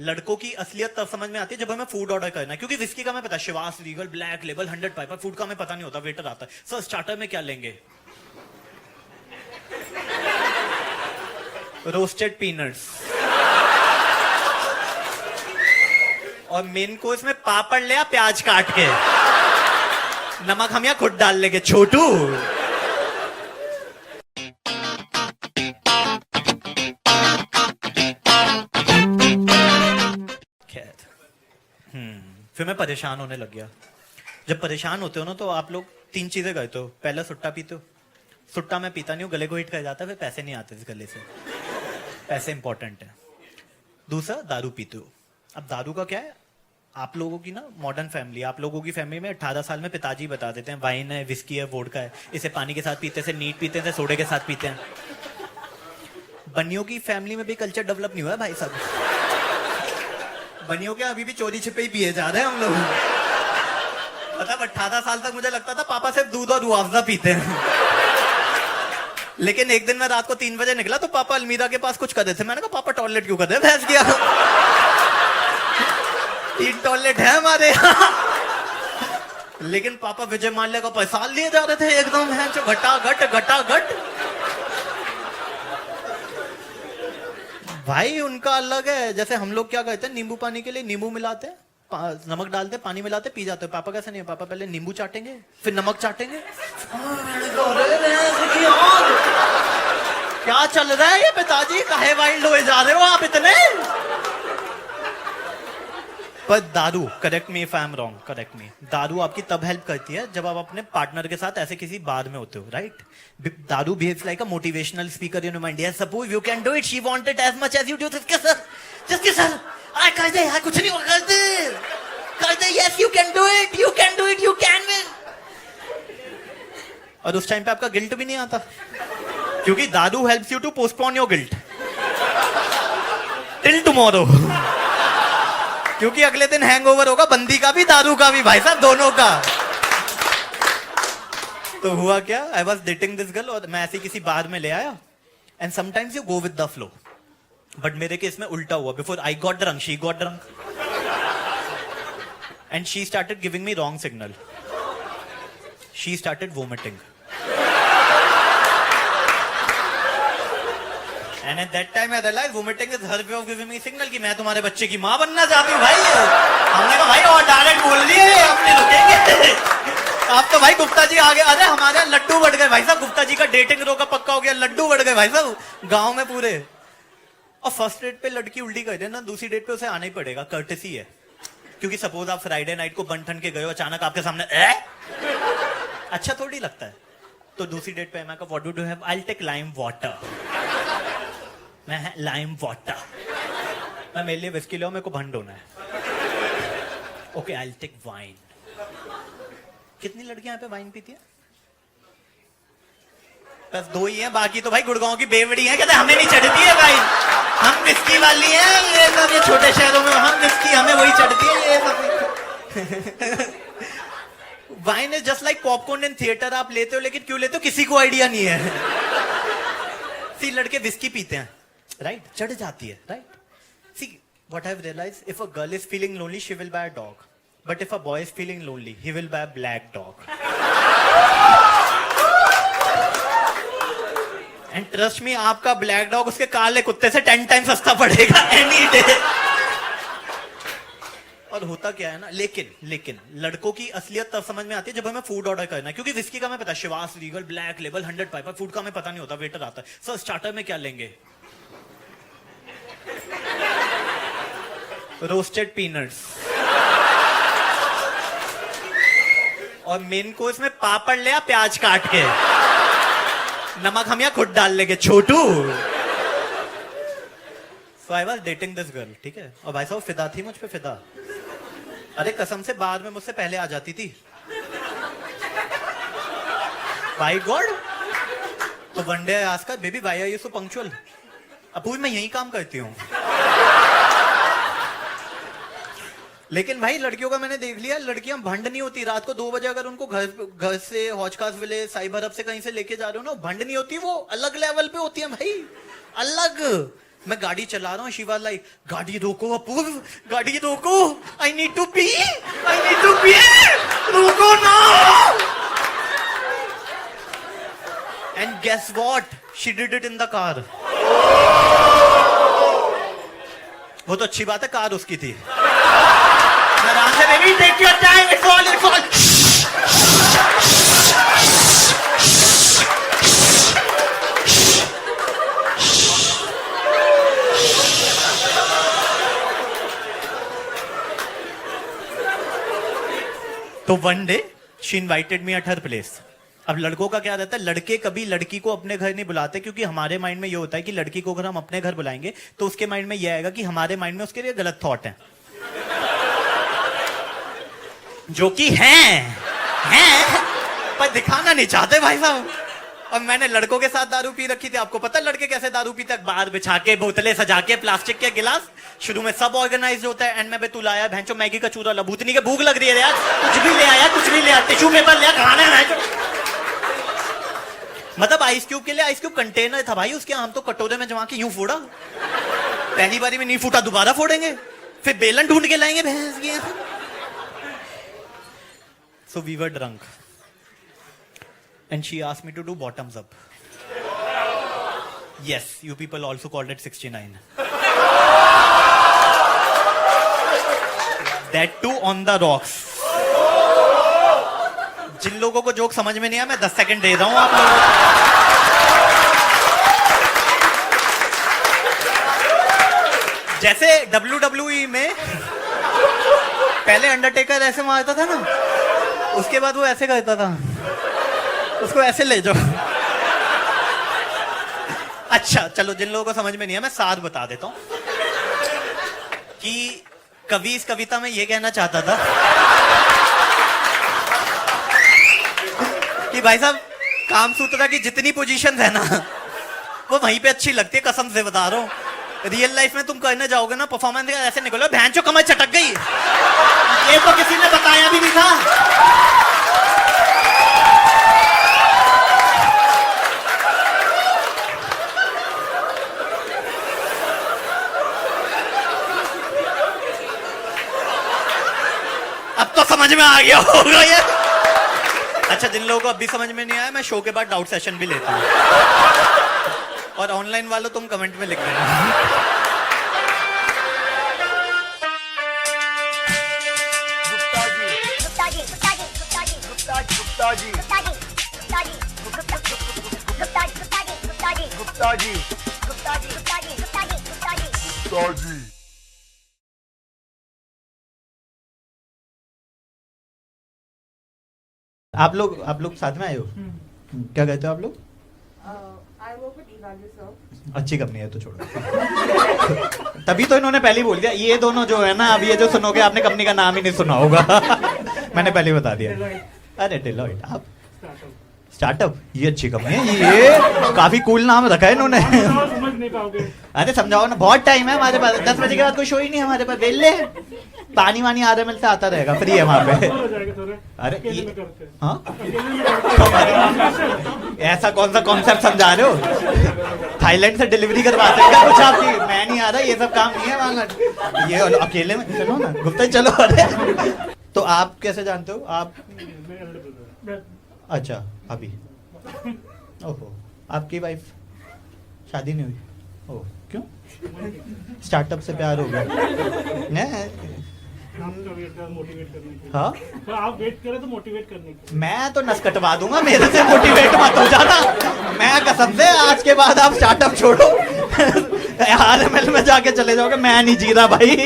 लड़कों की असलियत तब समझ में आती है जब हमें फूड ऑर्डर करना है, क्योंकि विस्की का हमें पता है, Shivas Regal, black label, 100 Piper. Food का हमें पता नहीं होता, वेटर आता है। सर स्टार्टर में क्या लेंगे? Roasted peanuts. और मेन कोर्स में पापड़ ले, प्याज काट के, नमक हम यहाँ खुद डाल लेंगे छोटू। फिर मैं परेशान होने लग गया। जब परेशान होते हो ना तो आप लोग 3 चीजें करते हो। पहला सुट्टा पीते हो। सुट्टा मैं पीता नहीं हूँ, गले को हिट कर जाता है, फिर पैसे नहीं आते इस गले से। पैसे इंपॉर्टेंट है। दूसरा दारू पीते हो। अब दारू का क्या है, आप लोगों की ना मॉडर्न फैमिली, आप लोगों की फैमिली में 18 साल में पिताजी बता देते हैं वाइन है, विस्की है, वोडका है, इसे पानी के साथ पीते से, नीट पीते से, सोडे के साथ पीते हैं। बनियों की फैमिली में भी कल्चर डेवलप नहीं हुआ है भाई साहब। बनियों के अभी भी चोरी छिपे ही पिए जा रहे हैं हम लोग। मतलब 18 साल तक मुझे लगता था पापा सिर्फ दूध और रुआवजा पीते हैं। लेकिन एक दिन मैं रात को 3 बजे निकला तो पापा अलमीरा के पास कुछ कर रहे थे। मैंने कहा पापा टॉयलेट क्यों कर रहे हैं, भैंस किया 3 टॉयलेट है हमारे यहाँ। लेकिन पापा विजय माल्या का पैसा लिए जा रहे थे एकदम है जो घटा-घट। भाई उनका अलग है। जैसे हम लोग क्या करते हैं, नींबू पानी के लिए नींबू मिलाते हैं, नमक डालते हैं, पानी मिलाते, पी जाते हैं। पापा कैसे नहीं है, पापा पहले नींबू चाटेंगे फिर नमक चाटेंगे। क्या चल रहा है ये पिताजी, काहे वाइल्ड हुए जा रहे हो आप इतने। पर दारू, correct me if I am wrong, correct मी, दारू आपकी तब हेल्प करती है जब आप अपने पार्टनर के साथ ऐसे किसी बार में होते हो, राइट। दारू behaves like a motivational speaker in your mind. Yes suppose you can do it, she wanted as much as you do. Just sir I कर दे, कुछ नहीं होगा, कर दे, yes you can do it, you can do it, you can win. और उस time पे आपका गिल्ट भी नहीं आता, क्योंकि दारू helps you to postpone your guilt till tomorrow. क्योंकि अगले दिन हैंगओवर होगा, बंदी का भी दारू का भी, भाई साहब दोनों का। तो हुआ क्या, I was dating this girl और मैं ऐसे किसी बार में ले आया। And sometimes you go with the flow, but मेरे केस में उल्टा हुआ। Before I got drunk, she got drunk and she started giving me wrong signal. She started vomiting and at that time I realized vomiting is her way of giving me signal कि मैं तुम्हारे बच्चे की माँ बनना चाहती हूँ भाई। हमने कहा भाई और डायरेक्ट बोल दिए, अपने रुकेंगे। आप तो भाई गुप्ता जी आगे, अरे हमारे लड्डू बढ़ गए भाई साहब। गुप्ता जी का डेटिंग रोका पक्का हो गया, लड्डू बढ़ गए भाई साहब गांव में पूरे। और फर्स्ट डेट पे लड़की उल्टी कर दे ना, दूसरी डेट पे उसे आना ही पड़ेगा, कर्टेसी है। क्योंकि सपोज आप फ्राइडे नाइट को बन ठन के गए हो, अचानक आपके सामने अच्छा थोड़ी लगता है। तो दूसरी डेट पे मैं कहा what do you have, I will take lime water. मैं लाइम वाटर, मैं मेरे लिए विस्की लो, मेरे को भंड होना है। Okay I will take wine. कितनी लड़कियां यहाँ पे वाइन पीती है? बस 2 ही हैं, बाकी तो भाई गुड़गांव की बेवड़ी हैं, कहते हमें नहीं चढ़ती है भाई, हम विस्की वाली हैं। ये सब ये छोटे शहरों में हम विस्की, हमें वही चढ़ती है ये सब। Wine is just like popcorn in theatre. आप लेते हो लेकिन क्यों लेते हो किसी को आइडिया नहीं है। सी लड़के विस्की पीते हैं, राइट, चढ़ जाती है, right. See what I have realised, if a girl is feeling lonely she will buy a dog, but if a boy is feeling lonely he will buy a black dog. And trust me, आपका black dog उसके काले कुत्ते से 10 time सस्ता पड़ेगा any day. और होता क्या है ना, लेकिन लड़कों की असलियत तब समझ में आती है जब हमें फूड ऑर्डर करना है। क्योंकि विस्की का हमें पता है, Shivas Regal black label 100 Piper. Food का हमें पता नहीं होता, वेटर आता है, सर स्टार्टर में क्या लेंगे, रोस्टेड पीनट्स, और मेन कोर्स में पापड़ ले आ प्याज काट के, नमक हम यहाँ खुद डाल लेंगे छोटू। So I was dating this girl, ठीक है, और भाई साहब फिदा थी मुझ पे, फिदा। अरे कसम से बाद में मुझसे पहले आ जाती थी, बाय गॉड। तो वन डे आज का baby why are you so punctual. Apurva मैं यही काम करती हूँ। लेकिन भाई लड़कियों का मैंने देख लिया, लड़कियां भंड नहीं होती। रात को 2 बजे अगर उनको घर से हौजखास विले साइबर हब से कहीं से लेके जा रहे हो ना, भंड नहीं होती, वो अलग लेवल पे होती है भाई, अलग। मैं गाड़ी चला रहा हूँ, शिवा लाइक गाड़ी रोको अपूर्व, गाड़ी रोको, आई नीड टू पी, रोको ना। And guess what, she did it in the car. वो तो अच्छी बात है, कार उसकी थी। आराम से baby, take your time, it's all. तो one day she invited me at her place. अब लड़कों का क्या रहता है, लड़के कभी लड़की को अपने घर नहीं बुलाते, क्योंकि हमारे माइंड में ये होता है कि लड़की को अगर हम अपने घर बुलाएंगे तो उसके माइंड में ये आएगा कि हमारे माइंड में उसके लिए गलत थॉट है, जो कि हैं पर दिखाना नहीं चाहते भाई साहब। और मैंने लड़कों के साथ दारू पी रखी थी। आपको पता है लड़के कैसे दारू पीते हैं, बाहर बिछा के, बोतलें सजा के, प्लास्टिक के गिलास। शुरू में सब ऑर्गेनाइज होता है, एंड में तू लाया भैंचो मैगी का चूरा, लबूतनी के भूख लग रही है यार, कुछ भी ले आया, टिश्यू पेपर ले, खाना है। मतलब आइस क्यूब के लिए आइस क्यूब कंटेनर था भाई उसके, हम तो कटोरे में जमा के यूं फोड़ा, पहली बारी में नहीं फूटा दोबारा फोड़ेंगे, फिर बेलन ढूंढ के लाएंगे भैंस की। So we were drunk and she asked me to do bottoms up. Yes, you people also called it 69. That too on the rocks. जिन लोगों को जोक समझ में नहीं आया मैं 10 सेकंड दे रहा हूं आप लोगों को. जैसे WWE में पहले अंडरटेकर ऐसे मारता था ना, उसके बाद वो ऐसे करता था, उसको ऐसे ले जाओ. अच्छा चलो, जिन लोगों को समझ में नहीं है मैं साथ बता देता हूं कि कवि इस कविता में ये कहना चाहता था कि भाई साहब कामसूत्रा की जितनी पोजीशंस है ना वो वहीं पे अच्छी लगती है, कसम से बता रहा हूं. रियल लाइफ में तुम करने जाओगे ना परफॉर्मेंस ऐसे निकलो भैंस चो कमर चटक गई, ये तो किसी ने बताया भी नहीं था. अब तो समझ में आ गया होगा ये. अच्छा, जिन लोगों को अभी समझ में नहीं आया मैं शो के बाद डाउट सेशन भी लेता हूँ, और ऑनलाइन वालों तुम कमेंट में लिख देना. आप लोग साथ में आए हो? क्या कहते हो आप लोग? अच्छी कंपनी है तो छोड़ो. तभी तो इन्होंने पहले ही बोल दिया. ये दोनों जो है ना, अब ये जो सुनोगे आपने कंपनी का नाम ही नहीं सुना होगा. मैंने पहले ही बता दिया. अरे डेलॉइट, आप स्टार्टअप, ये अच्छी कंपनी है, ये काफी कूल नाम रखा है इन्होंने. समझ नहीं पाओगे. अरे समझाओ ना, बहुत टाइम है हमारे पास. 10 बजे के बाद कोई शो ही नहीं हमारे पास. वेले पानी वानी RML से आता रहेगा, फ्री है वहां पे. अरे हाँ, ऐसा कौन सा कॉन्सेप्ट समझा रहे हो? थाईलैंड से डिलीवरी करवाते हैं क्या कुछ आपकी? मैं नहीं आ रहा, ये सब काम नहीं है वहां. ये अकेले में चलो ना, गुप्ता चलो. अरे तो आप कैसे जानते हो? आप अच्छा अभी, ओहो, आपकी वाइफ शादी नहीं हुई? ओह, क्यों? स्टार्टअप से प्यार हो गया? मोटिवेट करने के. हाँ, तो आप वेट करें तो मोटिवेट करने के. मैं तो नस कटवा दूंगा, मेरे से मोटिवेट मत हो जाना. मैं कसम से आज के बाद आप स्टार्टअप छोड़ो, RML में जाके चले जाओगे. मैं नहीं जी रहा भाई.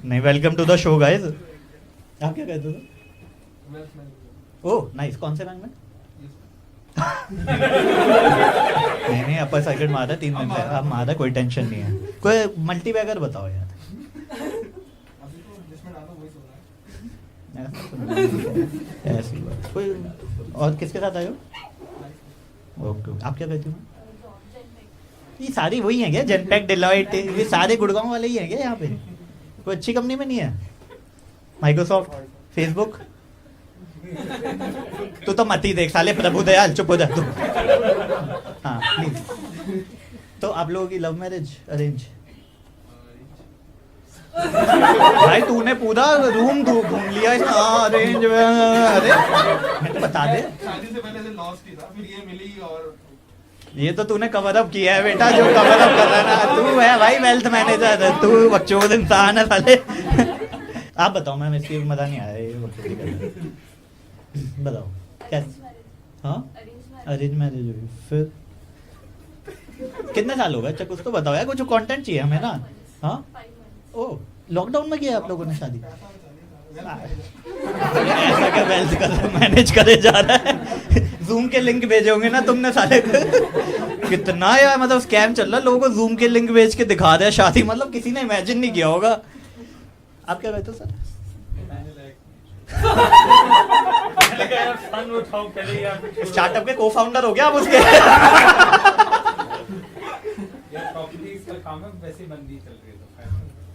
नहीं, welcome to the show guys. आप क्या कहते हो? Oh nice. कौन से बैंक में? नहीं अपर सर्किट मारा 3 दिन से. अब मारा, कोई टेंशन नहीं है. कोई मल्टी बैगर बताओ यार. ऐसी बात. कोई और किसके साथ आए हो? ओके, आप क्या कहती हो? ये सारी वही है क्या? जेनपेक, डेलॉइट, ये सारे गुड़गांव वाले ही हैं क्या यहाँ पे? कोई अच्छी कंपनी में नहीं है? Microsoft, Facebook? तू तो मत ही देख साले, प्रभु दयाल, चुप हो जा तू. हाँ प्लीज. तो आप लोगों की लव मैरिज, अरेंज? भाई तूने पूरा रूम घूम लिया. अरेंज? अरे मैं तो बता दे. शादी से पहले से लॉस की था, फिर ये मिली. और ये तो तूने कवर अप किया है बेटा, जो कवर अप कर रहा है ना तू है भाई वेल्थ मैनेजर. तू बकचोद इंसान है साले. आप बताओ मैम, इसकी मजा नहीं आया ये बताओ कैसे? हाँ, अरेंज मैरिज हुई. फिर कितने साल हो गए? अच्छा कुछ तो बताओ यार, कुछ कंटेंट चाहिए हमें ना. हाँ, ओ लॉकडाउन में किया आप लोगों ने शादी? ऐसा क्या वेल्थ कर मैनेज करे जा रहा है? जूम के लिंक भेजे होंगे ना तुमने साले. कितना यार मतलब स्कैम चल रहा है. लोगों को जूम के लिंक भेज के दिखा रहे हैं शादी. मतलब किसी ने इमेजिन नहीं किया होगा. आप क्या कहते हो सर? स्टार्टअप के को फाउंडर हो गया आप उसके.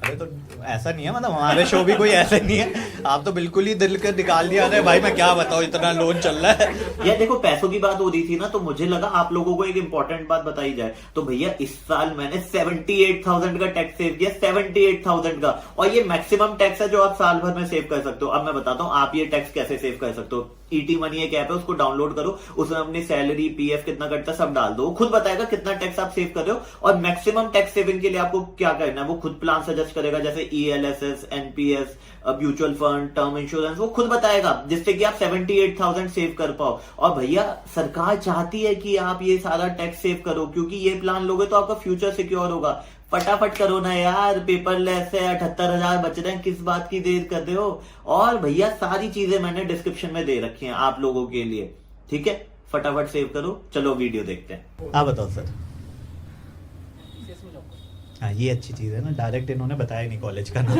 अरे तो ऐसा नहीं है, मतलब हमारे शो भी कोई ऐसे नहीं है, आप तो बिल्कुल ही दिल के निकाल दिया अरे भाई मैं क्या बताऊं इतना लोन चल रहा है। यार देखो पैसों की बात हो रही थी ना, तो मुझे लगा आप लोगों को एक इंपॉर्टेंट बात बताई जाए। तो भैया इस साल मैंने 78,000 का टैक्स सेव किया, 78,000 का, और ये मैक्सिमम टैक्स है जो आप साल भर में सेव कर सकते हो। अब मैं बताता हूँ आप ये टैक्स कैसे सेव कर सकते हो। ईटी मनी एक ऐप है, उसको डाउनलोड करो, उसमें अपनी सैलरी पीएफ कितना कटता है सब डाल दो, वो खुद बताएगा कितना टैक्स आप सेव कर रहे हो। और मैक्सिमम टैक्स सेविंग के लिए आपको क्या करना है, वो खुद प्लान सजेस्ट करेगा, जैसे ELSS, NPS, mutual fund, term insurance, वो खुद बताएगा, जिससे कि आप 78,000 सेव कर पाओ। और भैया सरकार चाहती है कि आप ये सारा टैक्स सेव करो, क्योंकि ये प्लान लोगे तो आपका फ्यूचर सिक्योर होगा। फटाफट करो ना यार, पेपरलेस है, 78,000 बच रहे हैं, किस बात की देर कर रहे हो। और भैया सारी चीजें मैंने डिस्क्रिप्शन में दे रखी हैं आप लोगों के लिए, ठीक है, फटाफट सेव करो। चलो वीडियो देखते हैं। आप बताओ सर। हाँ ये अच्छी चीज है ना, डायरेक्ट इन्होंने बताया नहीं कॉलेज का नाम।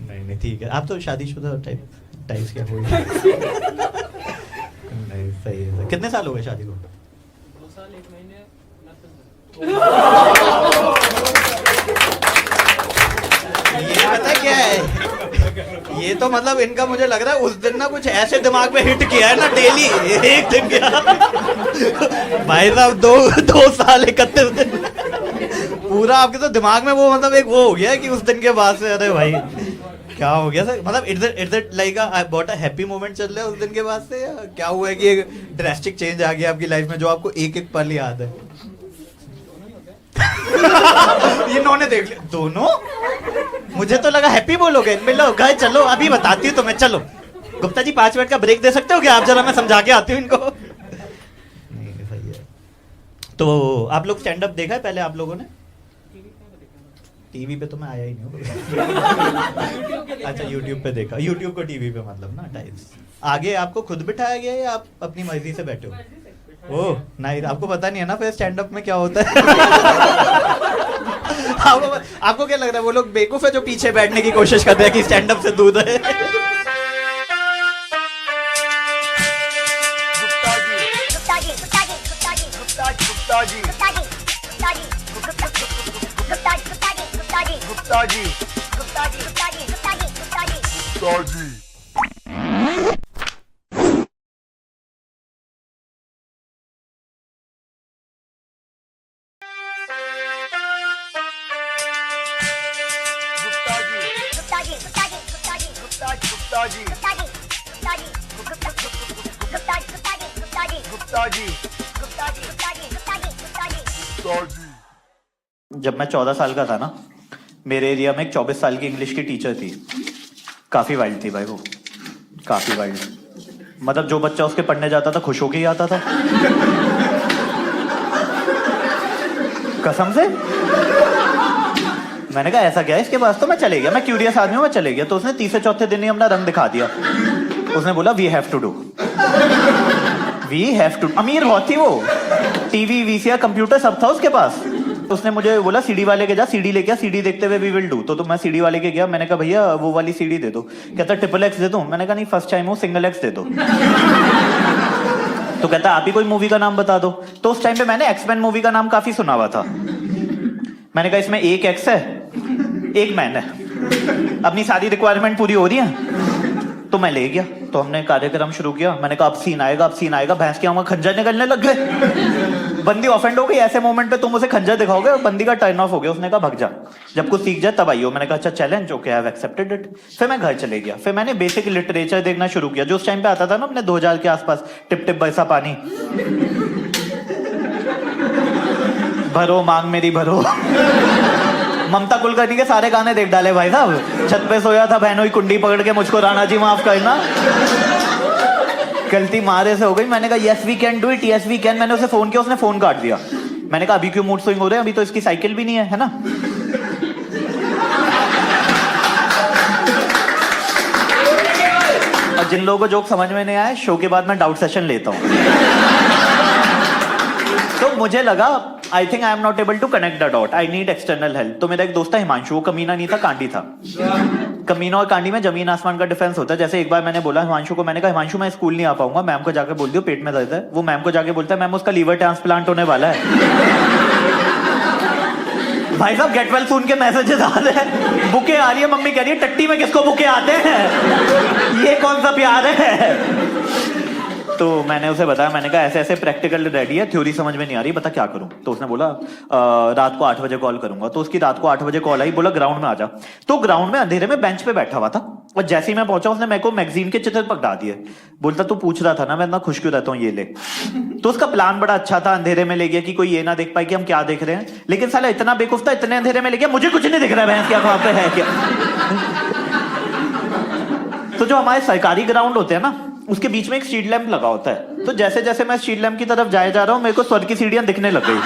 नहीं ठीक है, आप तो शादीशुदा टाइप्स क्या कोई नहीं, सही है। कितने साल हो गए शादी को? 2 साल 1 महीने ये पता क्या है, ये तो मतलब इनका मुझे लग रहा है उस दिन ना कुछ ऐसे दिमाग में हिट किया है ना, डेली एक दिन क्या भाई साहब, 2 साल 31 दिन पूरा आपके तो दिमाग में वो मतलब एक वो हो गया कि उस दिन के बाद से अरे भाई क्या हो गया सर, मतलब it's it like I bought a happy moment चल रहा है उस दिन के बाद से, या क्या हुआ है कि एक ड्रास्टिक चेंज आ गया आपकी लाइफ में जो आपको एक एक पल याद है? इन्होंने देख लिया दोनों, मुझे तो लगा हैप्पी बोलोगे। मिलो गए, चलो अभी बताती हूँ तुम्हें, चलो गुप्ता जी 5 मिनट का ब्रेक दे सकते हो क्या आप, जरा मैं समझा के आती हूँ इनको। नहीं सही है। तो आप लोग स्टैंड अप देखा है पहले आप लोगों ने? टीवी पे तो मैं आया ही नहीं हूँ। अच्छा यूट्यूब पे देखा, यूट्यूब को टीवी पे मतलब ना टाइप्स। आगे आपको खुद बिठाया गया या आप अपनी मर्जी से बैठे हो? ओह नहीं, आपको पता नहीं है ना फिर स्टैंड अप में क्या होता है। आपको क्या लग रहा है वो लोग बेवकूफ है जो पीछे बैठने की कोशिश करते हैं कि स्टैंड अप से दूर है? जब मैं 14 साल का था ना, मेरे एरिया में एक 24 साल की इंग्लिश की टीचर थी। काफी वाइल्ड थी भाई वो, काफी वाइल्ड। मतलब जो बच्चा उसके पढ़ने जाता था खुश होके ही आता था, कसम से। मैंने कहा ऐसा क्या है इसके पास, तो मैं चले गया, मैं क्यूरियस आदमी हूँ, मैं चले गया। तो उसने तीसरे चौथे दिन ही अपना रंग दिखा दिया। उसने बोला we have to do, we have to. अमीर बहुत थी वो, टीवी वीसीआर कंप्यूटर सब था उसके पास। उसने मुझे बोला सीडी वाले के जा, सीडी लेके आ, सीडी देखते हुए वी विल डू। तो मैं सीडी वाले के गया, मैंने कहा भैया वो वाली सीडी दे दो। कहता ट्रिपल एक्स दे दूं? मैंने कहा नहीं फर्स्ट टाइम हूँ, सिंगल एक्स दे दो। तो कहता आप ही कोई मूवी का नाम बता दो। तो उस टाइम पे मैंने एक्समैन मूवी का नाम काफी सुना हुआ था। मैंने कहा इसमें एक एक्स है एक मैन है, अपनी सारी रिक्वायरमेंट पूरी हो रही है। तो मैं ले गया, तो हमने कार्यक्रम शुरू किया। मैंने कहा अब सीन आएगा, अब सीन आएगा। भैंस के वहां खंजर निकलने लग गए। बंदी ऑफेंड हो गई, ऐसे मोमेंट पे तुम उसे खंजर दिखाओगे और बंदी का टर्न ऑफ हो गया। उसने कहा भग जा, जब कुछ सीख जाए तब आइयो। मैंने कहा अच्छा challenge, okay I have accepted it. फिर मैं घर चले गया। फिर मैंने बेसिक लिटरेचर देखना शुरू किया, जो उस टाइम पे आता था ना अपने 2000 के आसपास, टिप टिप बरसा पानी, भरो मांग मेरी भरो। ममता कुलकर्णी के सारे गाने देख डाले भाई साहब। छत पे सोया था बहनों की कुंडी पकड़ के, मुझको राणा जी माफ करना, गलती मारे से हो गई। मैंने कहा yes we can do it, yes we can. मैंने उसे फोन किया, उसने फोन काट दिया। मैंने कहा अभी क्यों मूड स्विंग हो रहे हैं, अभी तो इसकी साइकिल भी नहीं है ना। और जिन लोगों को जोक समझ में नहीं आए, शो के बाद मैं डाउट सेशन लेता हूँ। तो मुझे लगा I think I am not able to connect the dot, I need external help. तो मेरा एक दोस्त था हिमांशु, वो कमीना नहीं था, कांडी था। कमीना और कांडी में जमीन आसमान का डिफरेंस होता है। जैसे एक बार मैंने बोला हिमांशु को, मैंने कहा हिमांशु मैं स्कूल नहीं आ पाऊंगा, मैम को जाकर बोल दियो पेट में दर्द है। वो मैम को जाके बोलता है मैम उसका लीवर ट्रांसप्लांट होने वाला है। भाई साहब गेट वेल सून के मैसेजेस आ रहे हैं, बुके आ रही है, मम्मी कह रही है टट्टी में किसको बुके आते हैं, ये कौन सा प्यार है। तो मैंने उसे बताया, मैंने कहा ऐसे ऐसे प्रैक्टिकल रेडी है, थ्योरी समझ में नहीं आ रही, बता क्या करूं। तो उसने बोला रात को 8 बजे कॉल करूंगा। तो उसकी रात को 8 बजे कॉल आई, बोला ग्राउंड में आ जा। तो ग्राउंड में अंधेरे में बेंच पे बैठा हुआ था, और जैसे ही मैं पहुंचा उसने मेरे को मैगजीन के चित्र पकड़ा दिए। बोलता तू पूछ रहा था ना मैं इतना खुश क्यों रहता हूँ, ये ले। तो उसका प्लान बड़ा अच्छा था, अंधेरे में ले गया कि कोई ये ना देख पाए कि हम क्या देख रहे हैं, लेकिन साला इतना बेवकूफ था, इतने अंधेरे में ले गया मुझे कुछ नहीं दिख रहा है, भैंस क्या वहां पे है क्या। तो जो हमारे सरकारी ग्राउंड होते हैं ना, उसके बीच में एक स्ट्रीट लैंप लगा होता है। तो जैसे जैसे मैं स्ट्रीट लैंप की तरफ जाए जा रहा हूँ, मेरे को स्वर्ग की सीढ़ियां दिखने लग गई।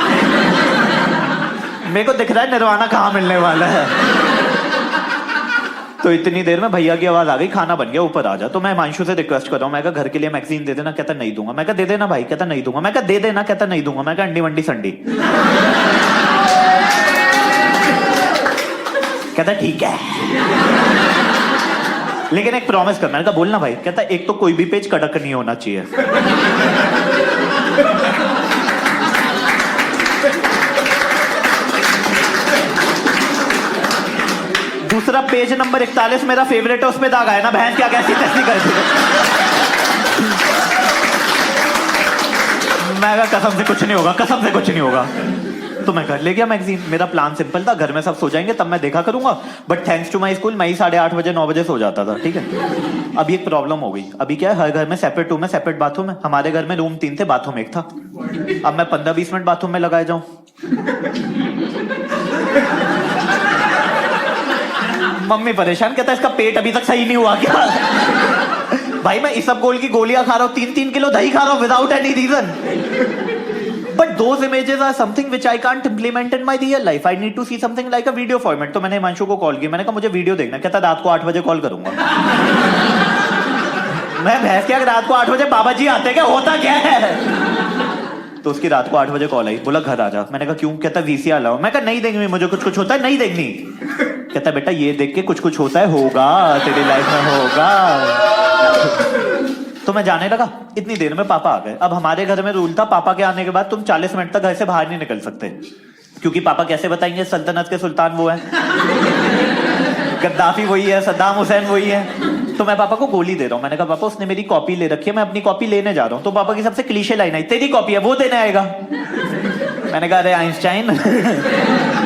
मेरे को दिख रहा है निर्वाणा कहाँ मिलने वाला है। तो इतनी देर में भैया की आवाज आ गई, खाना बन गया, ऊपर आ जा। तो मैं हिमांशु से रिक्वेस्ट कर रहा हूँ, मैं कहा घर के लिए मैगजीन दे देना, कहता नहीं दूंगा। मैं कहा दे देना भाई, कहता नहीं दूंगा। मैं कहा दे देना, कहता नहीं दूंगा। मैं कहा अंडी वंडी संडी, कहता ठीक है लेकिन एक प्रॉमिस कर। मैंने कहा बोलना भाई। कहता एक तो कोई भी पेज कड़क नहीं होना चाहिए। दूसरा पेज नंबर 41 मेरा फेवरेट है, उसमें दाग आया ना, भैंस क्या कैसी तैसी कर दी। मैं कहा कसम से कुछ नहीं होगा, कसम से कुछ नहीं होगा। तो मैं घर ले गया मैगजीन। मेरा प्लान सिंपल था, घर में सब सो जाएंगे तब मैं देखा करूंगा, but thanks to my school मैं ही 8:30 बजे 9 बजे सो जाता था। ठीक है, अभी एक प्रॉब्लम हो गई। अभी क्या है, हर घर में सेपरेट रूम है, सेपरेट बाथरूम है। हमारे घर में रूम 3 थे, बाथरूम 1 था। अब मैं 15-20 मिनट बाथरूम में लगाए जाऊं, मम्मी परेशान, कहता इसका पेट अभी तक सही नहीं हुआ क्या। भाई मैं इसबगोल की गोलियां खा रहा हूं, 3-3 किलो दही खा रहा हूं without any reason. But those images are something which I can't implement in my real life. I need to see something like a video format. तो मैंने हिमांशु को कॉल किया, मैंने कहा मुझे वीडियो देखना। कहता रात को 8 बजे कॉल करूंगा। मैं भैंस क्या, रात को 8 बजे बाबा जी आते क्या, होता क्या है। तो उसकी रात को 8 बजे कॉल आई, बोला घर आ जा। मैंने कहा क्यों। कहता VCR लाओ। मैं कहा नहीं देखनी मुझे, कुछ कुछ होता है नहीं देखनी। कहता बेटा ये देख के कुछ कुछ होता है, होगा तेरी लाइफ में होगा। तो मैं जाने लगा। इतनी देर में पापा आ गए। अब हमारे घर में रूल था, पापा के आने के बाद तुम 40 मिनट तक घर से बाहर नहीं निकल सकते, क्योंकि पापा कैसे बताएंगे सल्तनत के सुल्तान वो है, गद्दाफी वही है, सद्दाम हुसैन वही है। तो मैं पापा को गोली दे रहा हूँ। मैंने कहा पापा उसने मेरी कॉपी ले रखी है, मैं अपनी कॉपी लेने जा रहा हूँ। तो पापा की सबसे क्लीशे लाइन आई, तेरी कॉपी है वो देने आएगा। मैंने कहा अरे आइंस्टाइन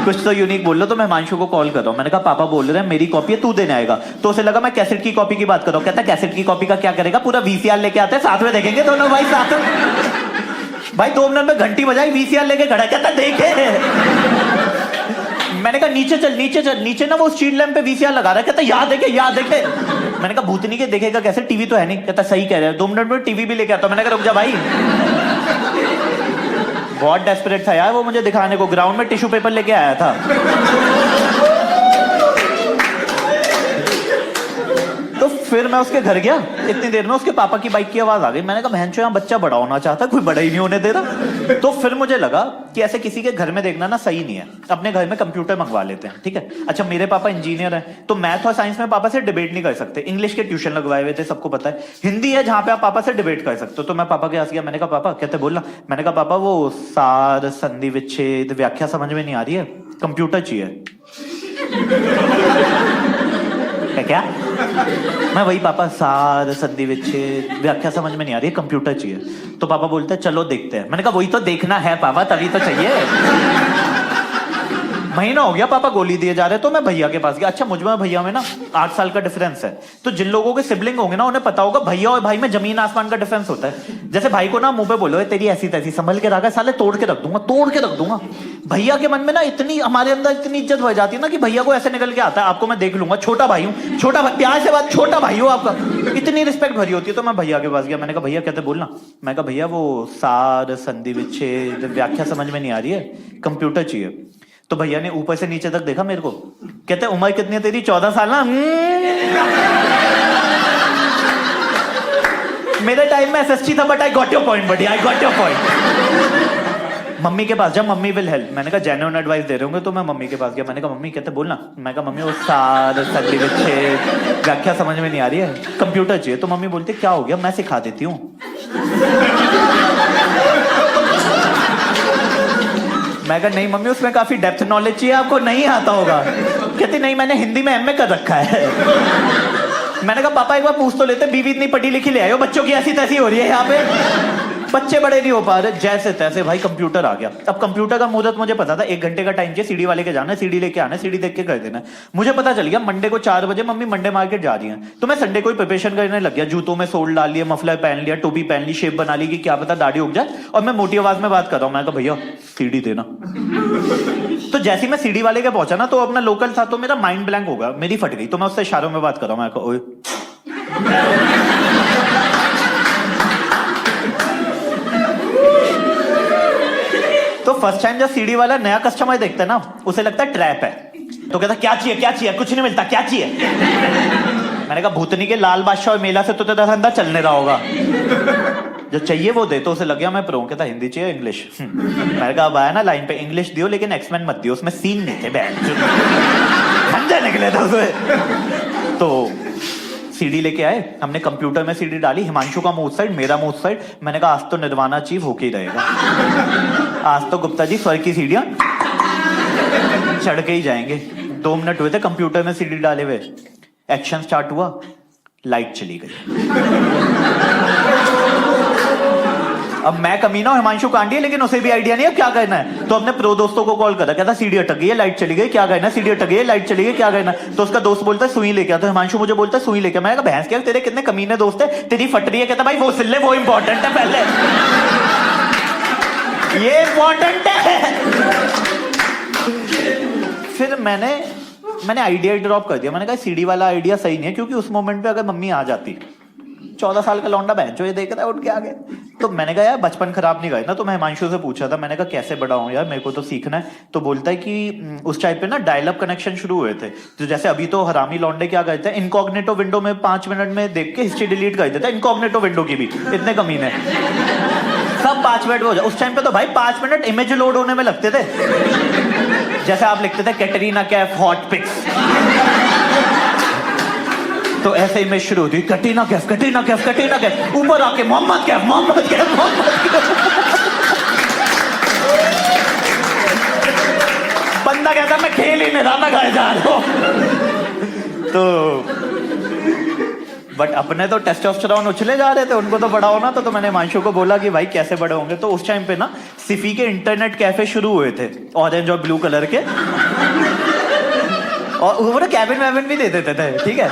कुछ तो यूनिक बोल लो। तो मैं हिमांशु को कॉल कर रहा हूँ, मैंने कहा पापा बोल रहे हैं मेरी कॉपी है तू देने आएगा। तो उसे लगा मैं कैसेट की कॉपी की बात कर रहा हूँ। कहता कैसेट की कॉपी का क्या करेगा, पूरा VCR लेके आते हैं, साथ में देखेंगे दोनों भाई साथ में। भाई 2 मिनट में घंटी बजाई, VCR लेके खड़ा। कहता देखे। मैंने कहा नीचे चल नीचे चल। नीचे ना वो स्ट्रीट लैंप पे VCR लगा रहा है। कहता याद देखे याद देखे। मैंने कहा भूतनी के देखेगा कैसे, टीवी तो है नहीं। कहता सही कह रहे हैं, 2 मिनट में टीवी भी लेके आता हूं। मैंने कहा रुक जा भाई। बहुत डेस्परेट था यार वो मुझे दिखाने को, ग्राउंड में टिश्यू पेपर लेके आया था। तो फिर मैं उसके घर गया। इतनी देर में उसके पापा की बाइक की आवाज आ गई। मैंने कहा बहन चो यहाँ बच्चा बड़ा होना चाहता, कोई बड़ा ही नहीं होने दे रहा। तो फिर मुझे लगा कि ऐसे किसी के घर में देखना ना सही नहीं है, अपने घर में कंप्यूटर मंगवा लेते हैं। ठीक है, अच्छा मेरे पापा इंजीनियर हैं, तो मैथ और साइंस में पापा से डिबेट नहीं कर सकते। इंग्लिश के ट्यूशन लगवाए हुए थे, सबको पता है। हिंदी है जहां पे आप पापा से डिबेट कर सकते हो। तो मैं पापा के पास गया, मैंने कहा पापा, कहते बोलना। मैंने कहा पापा वो सार संधि विच्छेद व्याख्या समझ में नहीं आ रही है, कंप्यूटर चाहिए। क्या मैं वही पापा सार संधि विच्छेद व्याख्या समझ में नहीं आ रही है, कंप्यूटर चाहिए। तो पापा बोलते हैं चलो देखते हैं। मैंने कहा वही तो देखना है पापा, तभी तो चाहिए। महीना हो गया पापा गोली दिए जा रहे। तो मैं भैया के पास गया। अच्छा मुझ में भैया में ना 8 साल का डिफरेंस है। तो जिन लोगों के सिबलिंग होंगे ना उन्हें पता होगा भैया और भाई में जमीन आसमान का डिफरेंस होता है। जैसे भाई को ना मुंह पे बोलो तेरी ऐसी तैसी, संभल के रखा साले, तोड़ के रख दूंगा, तोड़ के रख दूंगा। भैया के मन में ना इतनी, हमारे अंदर इतनी इज्जत हो जाती है ना कि भैया को ऐसे निकल के आता है आपको मैं देख लूंगा, छोटा भाई हूँ, छोटा भाई, प्यार से बात, छोटा भाई हो आपका, इतनी रिस्पेक्ट भरी होती है। तो मैं भैया के पास गया। मैंने कहा भैया कहते बोलना। मैं कहा भैया वो सार संधि विच्छेद व्याख्या समझ में नहीं आ रही है, कंप्यूटर चाहिए। तो भैया ने ऊपर से नीचे तक देखा मेरे को, कहते उम्र कितनी है तेरी, 14 साल ना। मेरे टाइम में SST था, but I got your point बढ़िया, I got your point. Mummy के पास जब मम्मी विल हेल्प। मैंने कहा जेन्युइन एडवाइस दे रहे होंगे। तो मैं मम्मी के पास गया। मैंने कहा मम्मी, कहते बोलना। मैं कहा मम्मी वो सार संधि विच्छेद व्याख्या समझ में नहीं आ रही है, कंप्यूटर चाहिए। तो मम्मी बोलती क्या हो गया, मैं सिखा देती हूँ। मैं कहा नहीं मम्मी उसमें काफी डेप्थ नॉलेज चाहिए, आपको नहीं आता होगा। कहती नहीं मैंने हिंदी में एमए कर रखा है। मैंने कहा पापा एक बार पूछ तो लेते, बीवी इतनी पढ़ी लिखी ले आए हो, बच्चों की ऐसी तैसी हो रही है यहाँ पे, बच्चे बड़े नहीं हो पा रहे। जैसे तैसे भाई कंप्यूटर आ गया। अब कंप्यूटर का मुहूर्त मुझे पता था 1 घंटे का टाइम चाहिए, सीडी वाले के जाना है, सीडी लेके आना है, सीडी देख के कर देना है। मुझे पता चल गया मंडे को 4 बजे मम्मी मंडे मार्केट जा रही है, तो मैं संडे को ही प्रिपरेशन करने लग गया। जूतों में सोल डाल लिया, मफलर पहन लिया, टोपी पहन ली, शेप बना ली कि क्या पता दाढ़ी उग जाए, और मैं मोटी आवाज में बात कर रहा हूँ। मैं कहा भैया सीडी देना। तो जैसे ही मैं सीडी वाले के पहुंचा ना, तो अपना लोकल था, तो मेरा माइंड ब्लैंक हो गया, मेरी फट गई। तो मैं उससे इशारों में बात कर रहा हूँ। मैं कहा ओए तो फर्स्ट टाइम जब सीडी वाला नया कस्टमर देखता है ना, उसे लगता है ट्रैप है, तो कहता क्या चाहिए क्या चाहिए, कुछ नहीं मिलता, क्या चाहिए। मैंने कहा भूतनी के लाल बादशाह और मेला से तो तेरा धंधा चलने रहा होगा, जो चाहिए वो दे। तो उसे लग गया मैं प्रो। कहता हिंदी चाहिए इंग्लिश। मैंने कहा अब आया ना लाइन पे, इंग्लिश दियो लेकिन एक्समेन मत दियो, उसमें सीन नहीं थे, खंजा निकले था उसमें। तो सीडी लेके आए, हमने कंप्यूटर में सीडी डाली, हिमांशु का मुंह उस साइड, मेरा मुंह उस साइड। मैंने कहा आज तो निर्वाणा अचीव होके ही रहेगा, आज तो गुप्ता जी स्वर्ग की सीढ़ियां चढ़ के ही जाएंगे। 2 मिनट हुए थे कंप्यूटर में सीडी डाले हुए, एक्शन स्टार्ट हुआ, लाइट चली गई। अब मैं कमीना हूं, हिमांशु कांडी है, लेकिन उसे भी आइडिया नहीं है क्या करना है। तो अपने प्रो दोस्तों को कॉल करा, कहता सीडी अटक गई है, लाइट चली गई, क्या करना है, सीडी अटक गई है, लाइट चली गई, क्या करना है। तो उसका दोस्त बोलता है सुई लेके आ, तो हिमांशु मुझे बोलता है सुई लेके। मैं कहा भैंस क्या, तेरे कितने कमीने दोस्त है, तेरी फट रही है। कहता भाई वो सिल्ले वो इंपॉर्टेंट है, पहले ये इंपॉर्टेंट है। फिर मैंने आइडिया ड्रॉप कर दिया। मैंने कहा सीडी वाला आइडिया सही नहीं है, क्योंकि उस मोमेंट पे अगर मम्मी आ जाती, 14 साल का लौंडा बहन जो ये देख रहा है उठ के आगे, तो मैंने कहा यार बचपन खराब नहीं गया ना। तो मैं हिमांशु से पूछा था, मैंने कहा कैसे बड़ा हूँ यार, मेरे को तो सीखना है। तो बोलता है कि उस टाइम पे ना डायल अप कनेक्शन शुरू हुए थे, तो जैसे अभी तो हरामी लौंडे क्या करते हैं, इनकॉग्निटो विंडो में 5 मिनट में देख के हिस्ट्री डिलीट कर देता है, इनकॉग्निटो विंडो की भी, इतने कमीने सब 5 मिनट हो जाए। उस टाइम पे तो भाई 5 मिनट इमेज लोड होने में लगते थे। जैसे आप लिखते थे कैटरीना कैफ हॉट पिक्स, तो ऐसे इमेज शुरू होती, कटरीना कैफ, कटरीना कैफ, कटरीना कैफ, ऊपर आके मोहम्मद कैफ, मोहम्मद कैफ, मोहम्मद कैफ। बंदा कहता मैं खेल ही नहीं रहा, मैं घर जा रहा हूं। तो बट अपने तो टेस्टोस्टेरोन उछले जा रहे थे, उनको तो बड़ा होना था। तो मैंने हिमांशु को बोला कि भाई कैसे बड़े होंगे। तो उस टाइम पे ना सिफी के इंटरनेट कैफे शुरू हुए थे, ऑरेंज और ब्लू कलर के, और वो ना कैबिन वैबिन भी दे देते थे, ठीक है।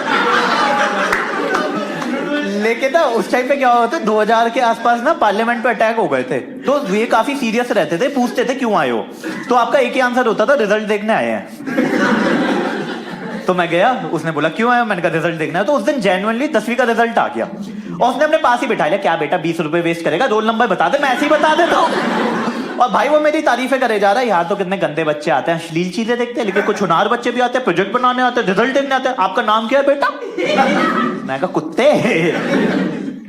लेकिन ना उस टाइम पे क्या हुआ था, 2000 के आसपास ना पार्लियामेंट पे अटैक हो गए थे, तो ये काफी सीरियस रहते थे, पूछते थे क्यों आए हो, तो आपका एक ही आंसर होता था, रिजल्ट देखने आए हैं। तो मैं गया, उसने बोला क्यों आया, मैंने कहा रिजल्ट देखना है। तो उस दिन जेन्युइनली 10वीं का रिजल्ट आ गया, और उसने अपने पास ही बिठा लिया, क्या बेटा 20 रुपए वेस्ट करेगा, रोल नंबर बता दे, मैं ऐसे ही बता देता हूँ। और भाई वो मेरी तारीफें करे जा रहा है, यहाँ तो कितने गंदे बच्चे आते हैं, अश्लील चीजें देखते हैं, लेकिन कुछ हुनार बच्चे भी आते हैं, प्रोजेक्ट बनाने आते हैं, रिजल्ट देखने आते हैं। आपका नाम क्या है बेटा? मैं कहा कुत्ते।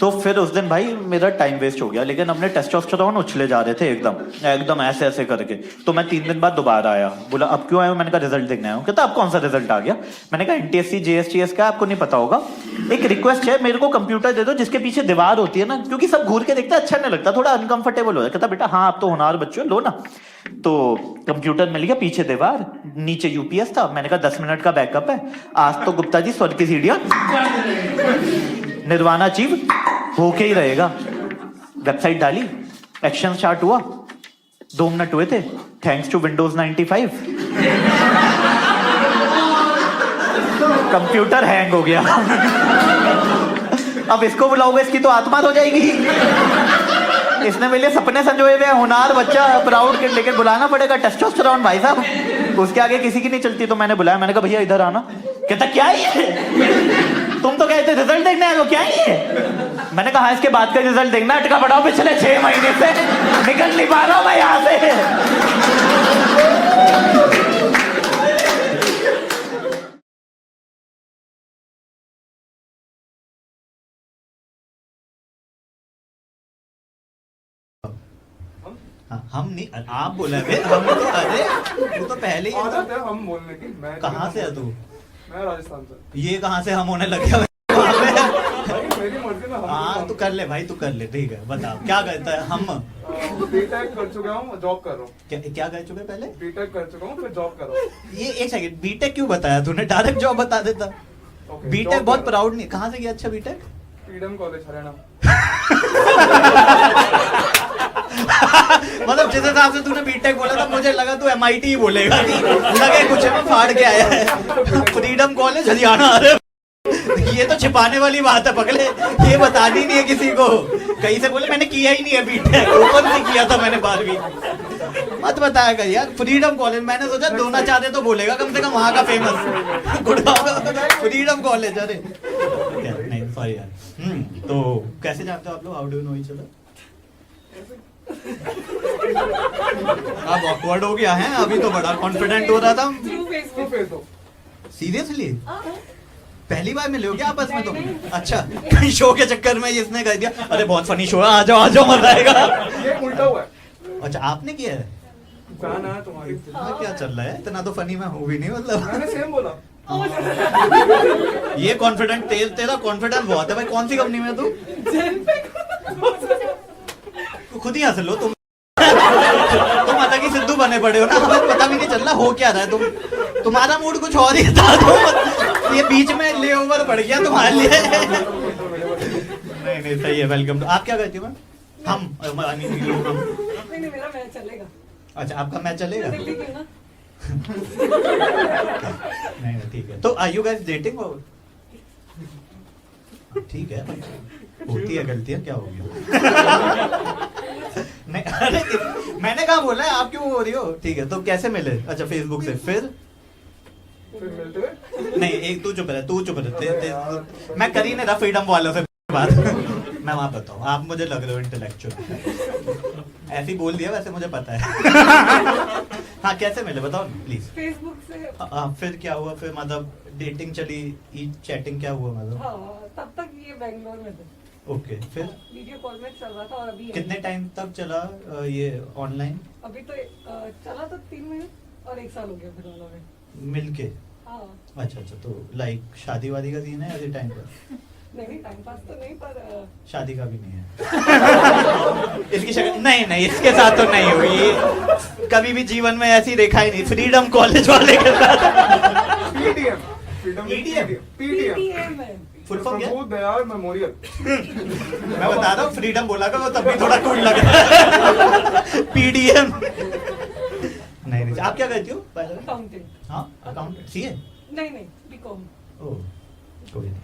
तो फिर उस दिन भाई मेरा टाइम वेस्ट हो गया, लेकिन हमने टेस्टोस्टेरोन उछले जा रहे थे एकदम ऐसे ऐसे करके। तो मैं 3 दिन बाद दोबारा आया, बोला अब क्यों आया? मैंने कहा रिजल्ट देखने आया हूँ। कहता अब कौन सा रिजल्ट आ गया? मैंने कहा NTSC JSTS का आपको नहीं पता होगा, एक रिक्वेस्ट है, मेरे को कंप्यूटर दे दो जिसके पीछे दीवार होती है ना, क्योंकि सब घूर के देखते हैं, अच्छा नहीं लगता, थोड़ा अनकंफर्टेबल हो जाए। कहता बेटा हाँ आप तो होनहार बच्चे हो, लो ना। तो कंप्यूटर मिल गया, पीछे दीवार, नीचे UPS था। मैंने कहा 10 मिनट का बैकअप है, आज तो गुप्ता जी स्वर्ग की सीढ़ियां निर्वाणा अचीव होके ही रहेगा। वेबसाइट डाली, एक्शन स्टार्ट हुआ, 2 मिनट हुए थे, thanks to Windows 95 computer hang हो गया। अब इसको बुलाओगे, इसकी तो आत्मा हो जाएगी। इसने मेरे लिए सपने संजोए हुए, होनहार बच्चा, प्राउड किड, लेकिन बुलाना पड़ेगा, टेस्टोस्टेरोन भाई साहब, उसके आगे किसी की नहीं चलती। तो मैंने बुलाया, मैंने कहा भैया इधर आना। कहता क्या है, तुम तो कहते रिजल्ट देखने आए हो, क्या है? मैंने कहा इसके बाद का रिजल्ट देखना, अटका पड़ा हूं पिछले 6 महीने से, निकल नहीं पा रहा हूं मैं यहां से। हम नहीं, आप बोला हम तो, अरे तू तो पहले ही आदत है हम बोलने की। मैं कहाँ से है तू? मैं राजस्थान से। ये कहाँ से हम होने लगे? भाई मेरी मर्जी ना। हाँ तू कर ले भाई, तू कर ले, ठीक है। बता क्या करता है हम? बीटेक कर चुका हूँ, जॉब कर रहा हूँ। क्या कर चुके पहले? बीटेक कर चुका हूँ, फिर जॉब कर रहा हूँ। ये एक सेकंड, बीटेक क्यों बताया तूने? डायरेक्ट जॉब बता देता। Okay, बीटेक job बहुत कर रहा प्राउड नहीं। कहाँ से किया अच्छा बीटेक? हूँ। Freedom college Haryana. मतलब जिस हिसाब से तूने बीटेक बोला था मुझे लगा तू MIT ही बोलेगा। लगे कुछ है, मैं फाड़ के आया है। Freedom college Haryana. अरे ये तो छिपाने वाली बात है पगले, ये बतानी नहीं है किसी को। कहीं से बोले मैंने किया ही नहीं है बीटेक, ओपन से किया था मैंने 12वीं। मत बताया कर यार फ्रीडम कॉलेज। मैंने सोचा दोना चाहते तो बोलेगा कम से कम वहां का फेमस गुड़गांव फ्रीडम कॉलेज। अरे नहीं सॉरी यार। तो कैसे जानते हो आप लोग? How do know each other? आप ऑकवर्ड हो गया है, अभी तो बड़ा कॉन्फिडेंट हो रहा था। फेसबुक। सीरियसली पहली बार मिले हो क्या आपस में तुम? अच्छा शो के चक्कर में इसने कह दिया अरे बहुत फनी शो है, आ जाओ मजा आएगा। ये उल्टा हुआ है। अच्छा आपने किया है? फैन है तुम्हारी। क्या चल रहा है? इतना तो फनी मैं हूँ भी नहीं मतलब। मैंने सेम बोला। ये कॉन्फिडेंट तेरा कॉन्फिडेंस बहुत है भाई। कौन सी कंपनी में तू? खुद ही हंस लो तुम। तुम अलग ही सिद्धू बने पड़े हो ना, हमें पता भी नहीं चल रहा हो क्या रहा है। तुम्हारा मूड कुछ और ही था। ये बीच में ले ओवर पड़ गया तुम्हारे लिए। नहीं सही है। वेलकम। आप क्या करती हो मैम? हम नहीं मेरा मैच चलेगा। अच्छा आपका मैच चलेगा? दिल्ली क्यों ना? नहीं ठीक है। तो आर यू गाइस डेटिंग? ठीक है होती है गलतियां, क्या हो गया? नहीं अरे मैंने कहा बोला है, आप क्यों हो रही हो? ठीक है तो कैसे मिले? अच्छा फेसबुक से। फिर मिलते हुए। नहीं एक तू चुप रहे। मैं कर ही नहीं रहा फ्रीडम वालों से बात। मैं वहां बताऊँ, आप मुझे लग रहे हो इंटेलेक्चुअल। ऐसे ही बोल दिया, वैसे मुझे पता है। हाँ कैसे मिले बताओ प्लीज। फेसबुक से। फिर क्या हुआ? फिर मतलब डेटिंग चली, चैटिंग क्या हुआ मतलब? हाँ तब तक ये बैंगलोर में थे। ओके फिर वीडियो कॉल में चल रहा था और अभी कितने टाइम तक चला ये ऑनलाइन? अभी तो चला तो 3 महीने और 1 साल हो गया फिर दोनों में मिलके। हाँ। अच्छा तो लाइक शादी वादी का सीन है अभी टाइम पर? नहीं टाइम पास तो नहीं पर शादी का भी नहीं है। इसकी शक्ल नहीं इसके साथ तो नहीं हुई कभी भी जीवन में, ऐसी रेखा ही नहीं फ्रीडम कॉलेज वाले के साथ। पीटीएम। पीटीएम है। फुल फॉर्म क्या? प्रबोध दयाल मेमोरियल। मैं बता रहा हूँ फ्रीडम बोला का वो तब भी थोड़ा कूल लग रहा है। पीडीएम। नहीं आप क्या करती हो? अकाउंटेंट। हाँ अकाउंटेंट। सीए? नहीं बीकॉम। ओह कोई नहीं।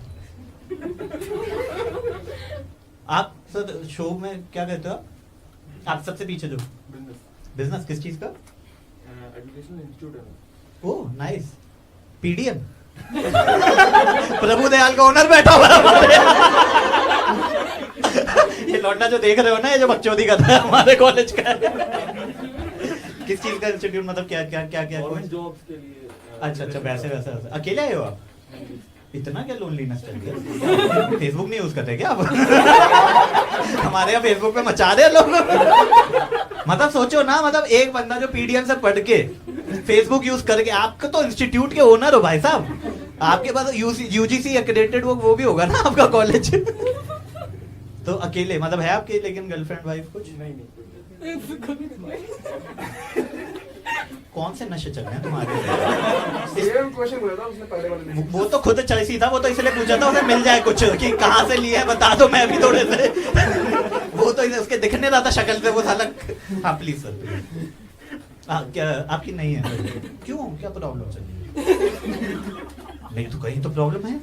आप सर शो में क्या कहते हो? आप सबसे पीछे जो बिजनेस किस चीज का? एजुकेशन इंस्टीट्यूट है। Oh nice. पीडीएम। प्रभु दयाल का ओनर बैठा हुआ है हमारे। ये लौंडा जो देख रहे हो ना, ये जो बकचोदी करता है हमारे कॉलेज का। किस चीज का इंस्टीट्यूट? मतलब क्या जॉब्स के लिए। अच्छा वैसे अकेले आए हो आप? इतना क्या लोनलीनेस चल गया? फेसबुक नहीं यूज करते क्या आप? हमारे यहाँ फेसबुक पे मचा रहे लोग। मतलब सोचो ना, मतलब एक बंदा जो पीडीएम से पढ़ के फेसबुक यूज करके, आपका तो इंस्टीट्यूट के ओनर हो भाई साहब, आपके पास यूजीसी एक्रेडिटेड वो भी होगा ना आपका कॉलेज। तो अकेले मतलब है आपके, लेकिन गर्लफ्रेंड वाइफ कुछ नहीं कौन से नशे चल रहे हैं तुम्हारे? सेम क्वेश्चन हुआ था उसने पहले वाले में। वो तो खुद चॉइस था, वो तो इसलिए पूछा था उसे मिल जाए कुछ कि कहाँ से लिया है बता दो, मैं भी थोड़े से। वो तो उसके दिखने रहा था शक्ल से वो साला। हाँ प्लीज सर प्लीज। क्या आपकी नहीं है? क्यों क्या प्रॉब्लम चल रही है? नहीं तो कहीं तो प्रॉब्लम है।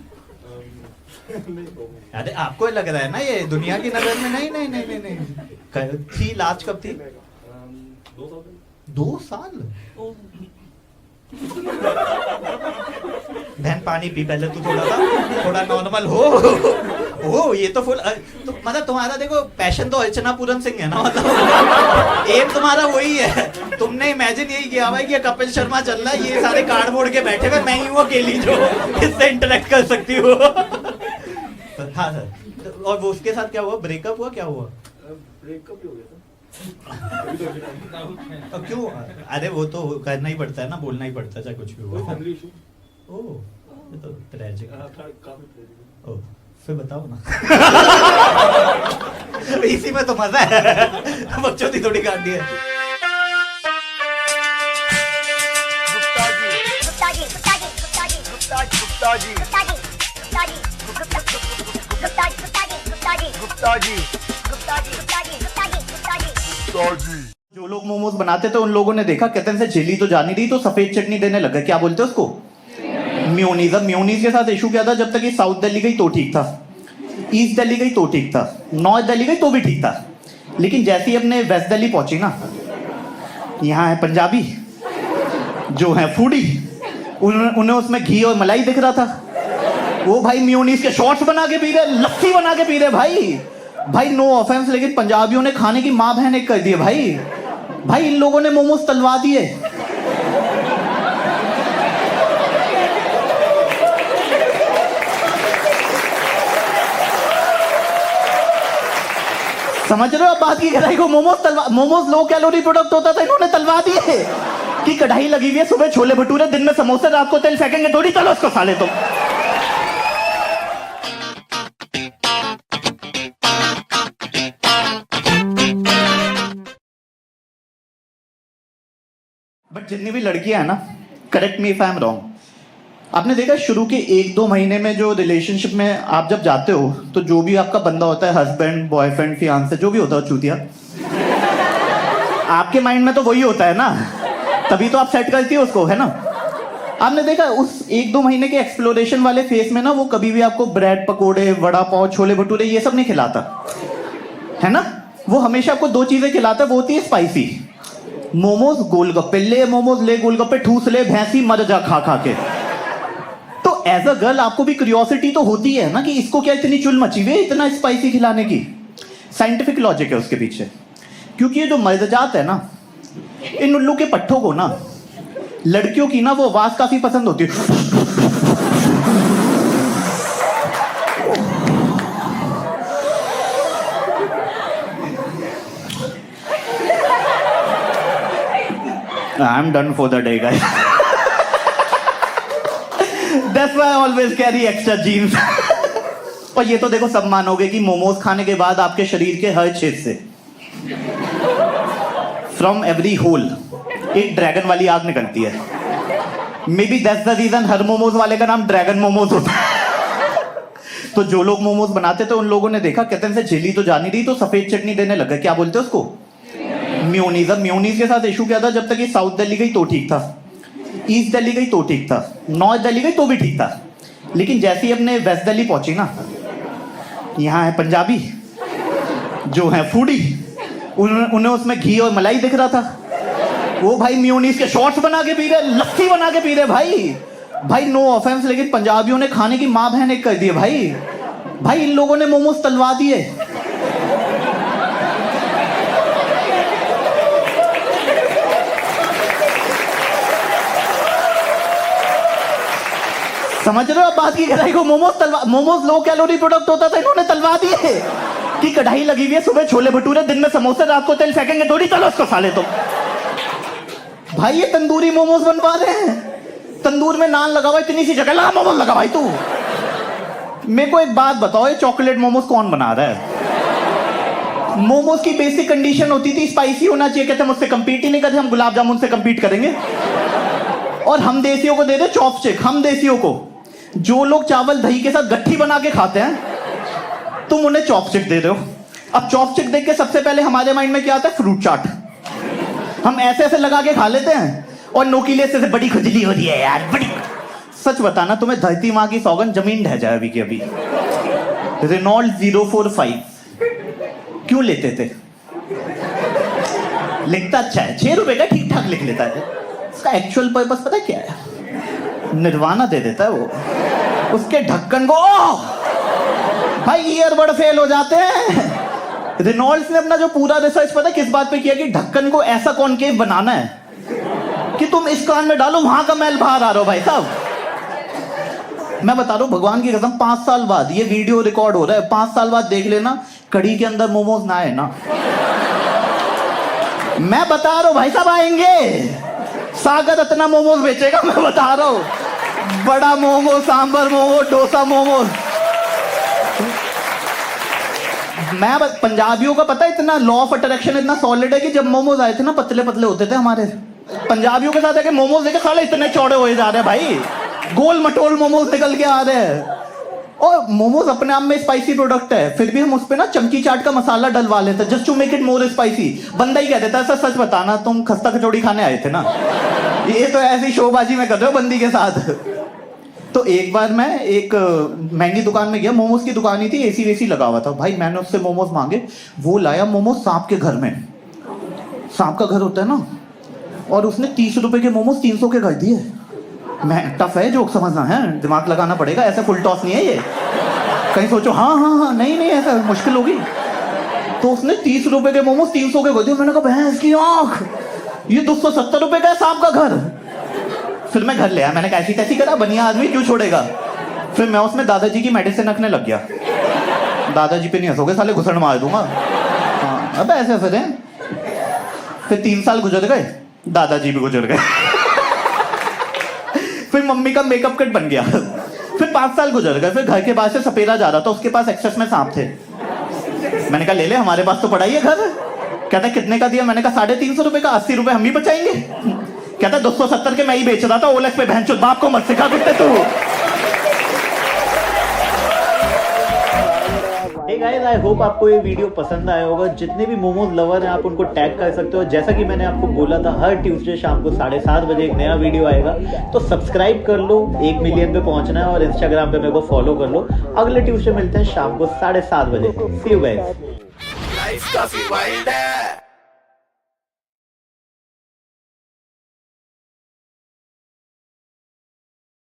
अरे आपको लग रहा है ना ये दुनिया की नजर में। नहीं थी लास्ट कब थी? 2 साल। बहन पानी पी पहले तू, थोड़ा नॉर्मल हो। ये तो फुल तो, मतलब तुम्हारा देखो पैशन तो अर्चना पूरन सिंह है ना, मतलब एम तुम्हारा वही है। तुमने इमेजिन यही किया भाई कि कपिल शर्मा चल रहा है, ये सारे कार्डबोर्ड के बैठे हुए, मैं ही हूँ अकेली जो इससे इंटरेक्ट कर सकती हूँ। हाँ सर। और वो उसके साथ क्या हुआ? ब्रेकअप हुआ? क्या हुआ? ब्रेकअप ही हो गया था। क्यों? अरे वो तो करना ही पड़ता है ना, बोलना ही पड़ता है चाहे कुछ भी हुआ। Family issue. ओह ये तो ट्रेजिक। काफी ट्रेजिक। ओह फिर बताओ ना। इसी में तो मजा है, बच्चों की थोड़ी गाड़ी है। जो लोग मोमोज बनाते थे उन लोगों ने देखा, कहते हैं से झिल्ली तो जानी रही तो सफेद चटनी देने लगा। क्या बोलते हैं उसको? म्योनीज। अब म्योनीज के साथ इशू क्या था, जब तक ये साउथ दिल्ली गई तो ठीक था, ईस्ट दिल्ली गई तो ठीक था, नॉर्थ दिल्ली गई तो भी ठीक था, लेकिन जैसे ही अपने वेस्ट दिल्ली पहुंची ना, यहाँ है पंजाबी जो है फूडी, उन्हें उसमें घी और मलाई दिख रहा था। वो भाई म्योनीज के शॉर्ट्स बना के पी रहे, लस्सी बना के पी रहे। भाई नो ऑफेंस, लेकिन पंजाबियों ने खाने की माँ बहन एक कर दिए। भाई इन लोगों ने मोमोज तलवा दिए। समझ रहे हो आप बात की गहराई को? मोमोज लो कैलोरी प्रोडक्ट होता था, इन्होंने तलवा दिए कि कढ़ाई लगी हुई है, सुबह छोले भटूरे, दिन में समोसे, रात को तेल फेंकेंगे थोड़ी, चलो उसको साले तुम। बट जितनी भी लड़कियां हैं ना, correct me if I am wrong, आपने देखा शुरू के 1-2 महीने में जो रिलेशनशिप में आप जब जाते हो तो जो भी आपका बंदा होता है, हस्बैंड, बॉयफ्रेंड, फियांसे, जो भी होता है चूतिया, आपके माइंड में तो वही होता है ना, तभी तो आप सेट करती हो उसको, है ना? आपने देखा उस 1-2 महीने के एक्सप्लोरेशन वाले फेस में ना, वो कभी भी आपको ब्रेड पकोड़े, वड़ा पाव, छोले भटूरे ये सब नहीं खिलाता, है ना? वो हमेशा आपको 2 चीजें खिलाता है, वो होती है स्पाइसी मोमोज, गोलगप्पे। ले मोमोज, ले गोलगप्पे, ठूस ले, भैंसी मर जा खा खा के। तो एज अ गर्ल आपको भी क्यूरियोसिटी तो होती है ना कि इसको क्या इतनी चुल मची हुई है इतना स्पाइसी खिलाने की। साइंटिफिक लॉजिक है उसके पीछे, क्योंकि ये जो मर्दजात है ना, इन उल्लू के पट्टों को ना, लड़कियों की ना वो आवाज काफी पसंद होती है। I'm done for the day, guys. That's why I always carry extra jeans. और ये तो देखो सब मानोगे कि मोमोज खाने के बाद आपके शरीर के हर छेद से, फ्रॉम एवरी होल, एक ड्रैगन वाली आग निकलती है। Maybe that's the reason हर मोमोज वाले का नाम ड्रैगन मोमोज होता है। तो जो लोग मोमोज बनाते थे उन लोगों ने देखा, कहते हैं से झिल्ली तो जानी रही तो सफेद चटनी देने लगा। क्या बोलते हैं उसको? म्योनीज। अब म्योनीज के साथ इशू क्या था, जब तक ये साउथ दिल्ली गई तो ठीक था, ईस्ट दिल्ली गई तो ठीक था, नॉर्थ दिल्ली गई तो भी ठीक था, लेकिन जैसे ही अपने वेस्ट दिल्ली पहुंची ना, यहाँ है पंजाबी जो है फूडी, उन्हें उसमें घी और मलाई दिख रहा था। वो भाई म्योनीज के शॉर्ट्स बना के पी रहे, लस्सी बना के पी रहे। भाई नो ऑफेंस, लेकिन पंजाबियों ने खाने की माँ बहन एक कर दिए। भाई इन लोगों ने मोमोज तलवा दिए। समझ रहे हो आप बात की गहराई को? मोमोज लो कैलोरी प्रोडक्ट होता था, इन्होंने तलवा दिए कि कढ़ाई लगी हुई है, सुबह छोले भटूरे, दिन में समोसे, रात को तेल फेंकेंगे थोड़ी, चलो उसको साले तुम। भाई ये तंदूरी मोमोज बनवा रहे हैं, तंदूर में नान लगा हुआ, इतनी सी जगह लगा मोमोज लगा। भाई तू मेरे को एक बात बताओ, ये चॉकलेट मोमोज कौन बना रहा है? मोमोज की बेसिक कंडीशन होती थी स्पाइसी होना चाहिए। कहते हम उससे कंपीट ही नहीं करते, हम गुलाब जामुन से कंपीट करेंगे। और हम देसियों को दे दे चॉपस्टिक, हम देसियों को, जो लोग चावल दही के साथ गट्ठी बना के खाते हैं, तुम उन्हें चॉपस्टिक दे रहे हो। अब चॉपस्टिक देख के सबसे पहले हमारे माइंड में क्या आता है? फ्रूट चाट। हम ऐसे ऐसे लगा के खा लेते हैं, और नोकीले से बड़ी खुजली हो रही है यार, बड़ी। सच बताना, तुम्हें धरती माँ की सौगंध, जमीन ढह जाए अभी की अभी। रेनॉल्ड 045 क्यों लेते थे? लिखता अच्छा है, 6 रुपए का ठीक ठाक लिख लेता है। उसका एक्चुअल पर्पस पता क्या है? निर्वाणा दे देता है वो। उसके ढक्कन को भाई ईयरबड फेल हो जाते हैं। रेनॉल्ड्स ने अपना जो पूरा रिसर्च पता है किस बात पे किया कि ढक्कन को ऐसा कॉनकेव बनाना है कि तुम इस कान में डालो, वहां का मैल बाहर आ रहा हो। भाई साहब मैं बता रहा हूं, भगवान की कसम, 5 साल बाद ये वीडियो रिकॉर्ड हो रहा है, 5 साल बाद देख लेना, कड़ी के अंदर मोमोज ना है ना। मैं बता रहा हूं भाई साहब, आएंगे। सागर इतना मोमोज बेचेगा, मैं बता रहा हूं। बड़ा मोमो, सांबर मोमो, डोसा मोमो, मैं बस पंजाबियों का पता है इतना लॉ ऑफ अट्रैक्शन इतना सॉलिड है कि जब मोमोज आए थे ना पतले पतले होते थे हमारे पंजाबियों के साथ है कि मोमोज देखे साले इतने चौड़े हुए जा रहे हैं भाई गोल मटोल मोमोज निकल के आ रहे हैं और मोमोज अपने आप में स्पाइसी प्रोडक्ट है फिर भी हम उस पे ना चमकी चाट का मसाला डलवा लेते हैं just to make it more spicy बंदा ही कह देता है सच बताना तुम खस्ता कचौड़ी खाने आए थे ना ये तो ऐसी शोबाजी में कर रहे हो बंदी के साथ तो एक बार मैं एक महंगी दुकान में गया मोमोज की दुकान ही थी एसी वेसी लगा हुआ था भाई मैंने उससे मोमोज मांगे वो लाया मोमोज सांप के घर में सांप का घर होता है ना और उसने 30 रुपए के मोमोज 300 के कर दिए मैं टफ है जोक समझना है दिमाग लगाना पड़ेगा ऐसा फुल टॉस नहीं है ये कहीं सोचो हाँ नहीं ऐसा मुश्किल होगी तो उसने 30 रुपए के मोमोज 300 के कर दिए मैंने कहा भैंस की आंख ये 270 रुपए का है सांप का घर फिर मैं घर ले आया मैंने कैसी तैसी करा बनिया आदमी क्यों छोड़ेगा फिर मैं उसमें दादाजी की मेडिसिन रखने लग गया दादाजी पे नहीं हंसोगे साले घुसड़ मार दूंगा हाँ अब ऐसे फिर फिर 3 साल गुजर गए दादाजी भी गुजर गए फिर मम्मी का मेकअप किट बन गया फिर 5 साल गुजर गए फिर घर के बाहर से सपेरा जा रहा था उसके पास एक्सेस में सांप थे मैंने कहा ले ले हमारे पास तो पड़ा ही है घर कहता कितने का दिया मैंने कहा 350 रुपए का 80 रुपए हम ही बचाएंगे कहता 270 के मैं ही बेच रहा था ओलेक्स पे बहन चोद बाप को मत सिखा कुत्ते तू Hey guys, I hope आपको ये वीडियो पसंद आया होगा जितने भी मोमोज लवर हैं आप उनको टैग कर सकते हो जैसा कि मैंने आपको बोला था हर ट्यूसडे शाम को 7:30 बजे एक नया वीडियो आएगा तो सब्सक्राइब कर लो 1 मिलियन पे पहुंचना है और इंस्टाग्राम पे मेरे को फॉलो कर लो अगले ट्यूसडे मिलते हैं शाम को 7:30 बजे सी यू गाइस लाइफ काफी वाइल्ड है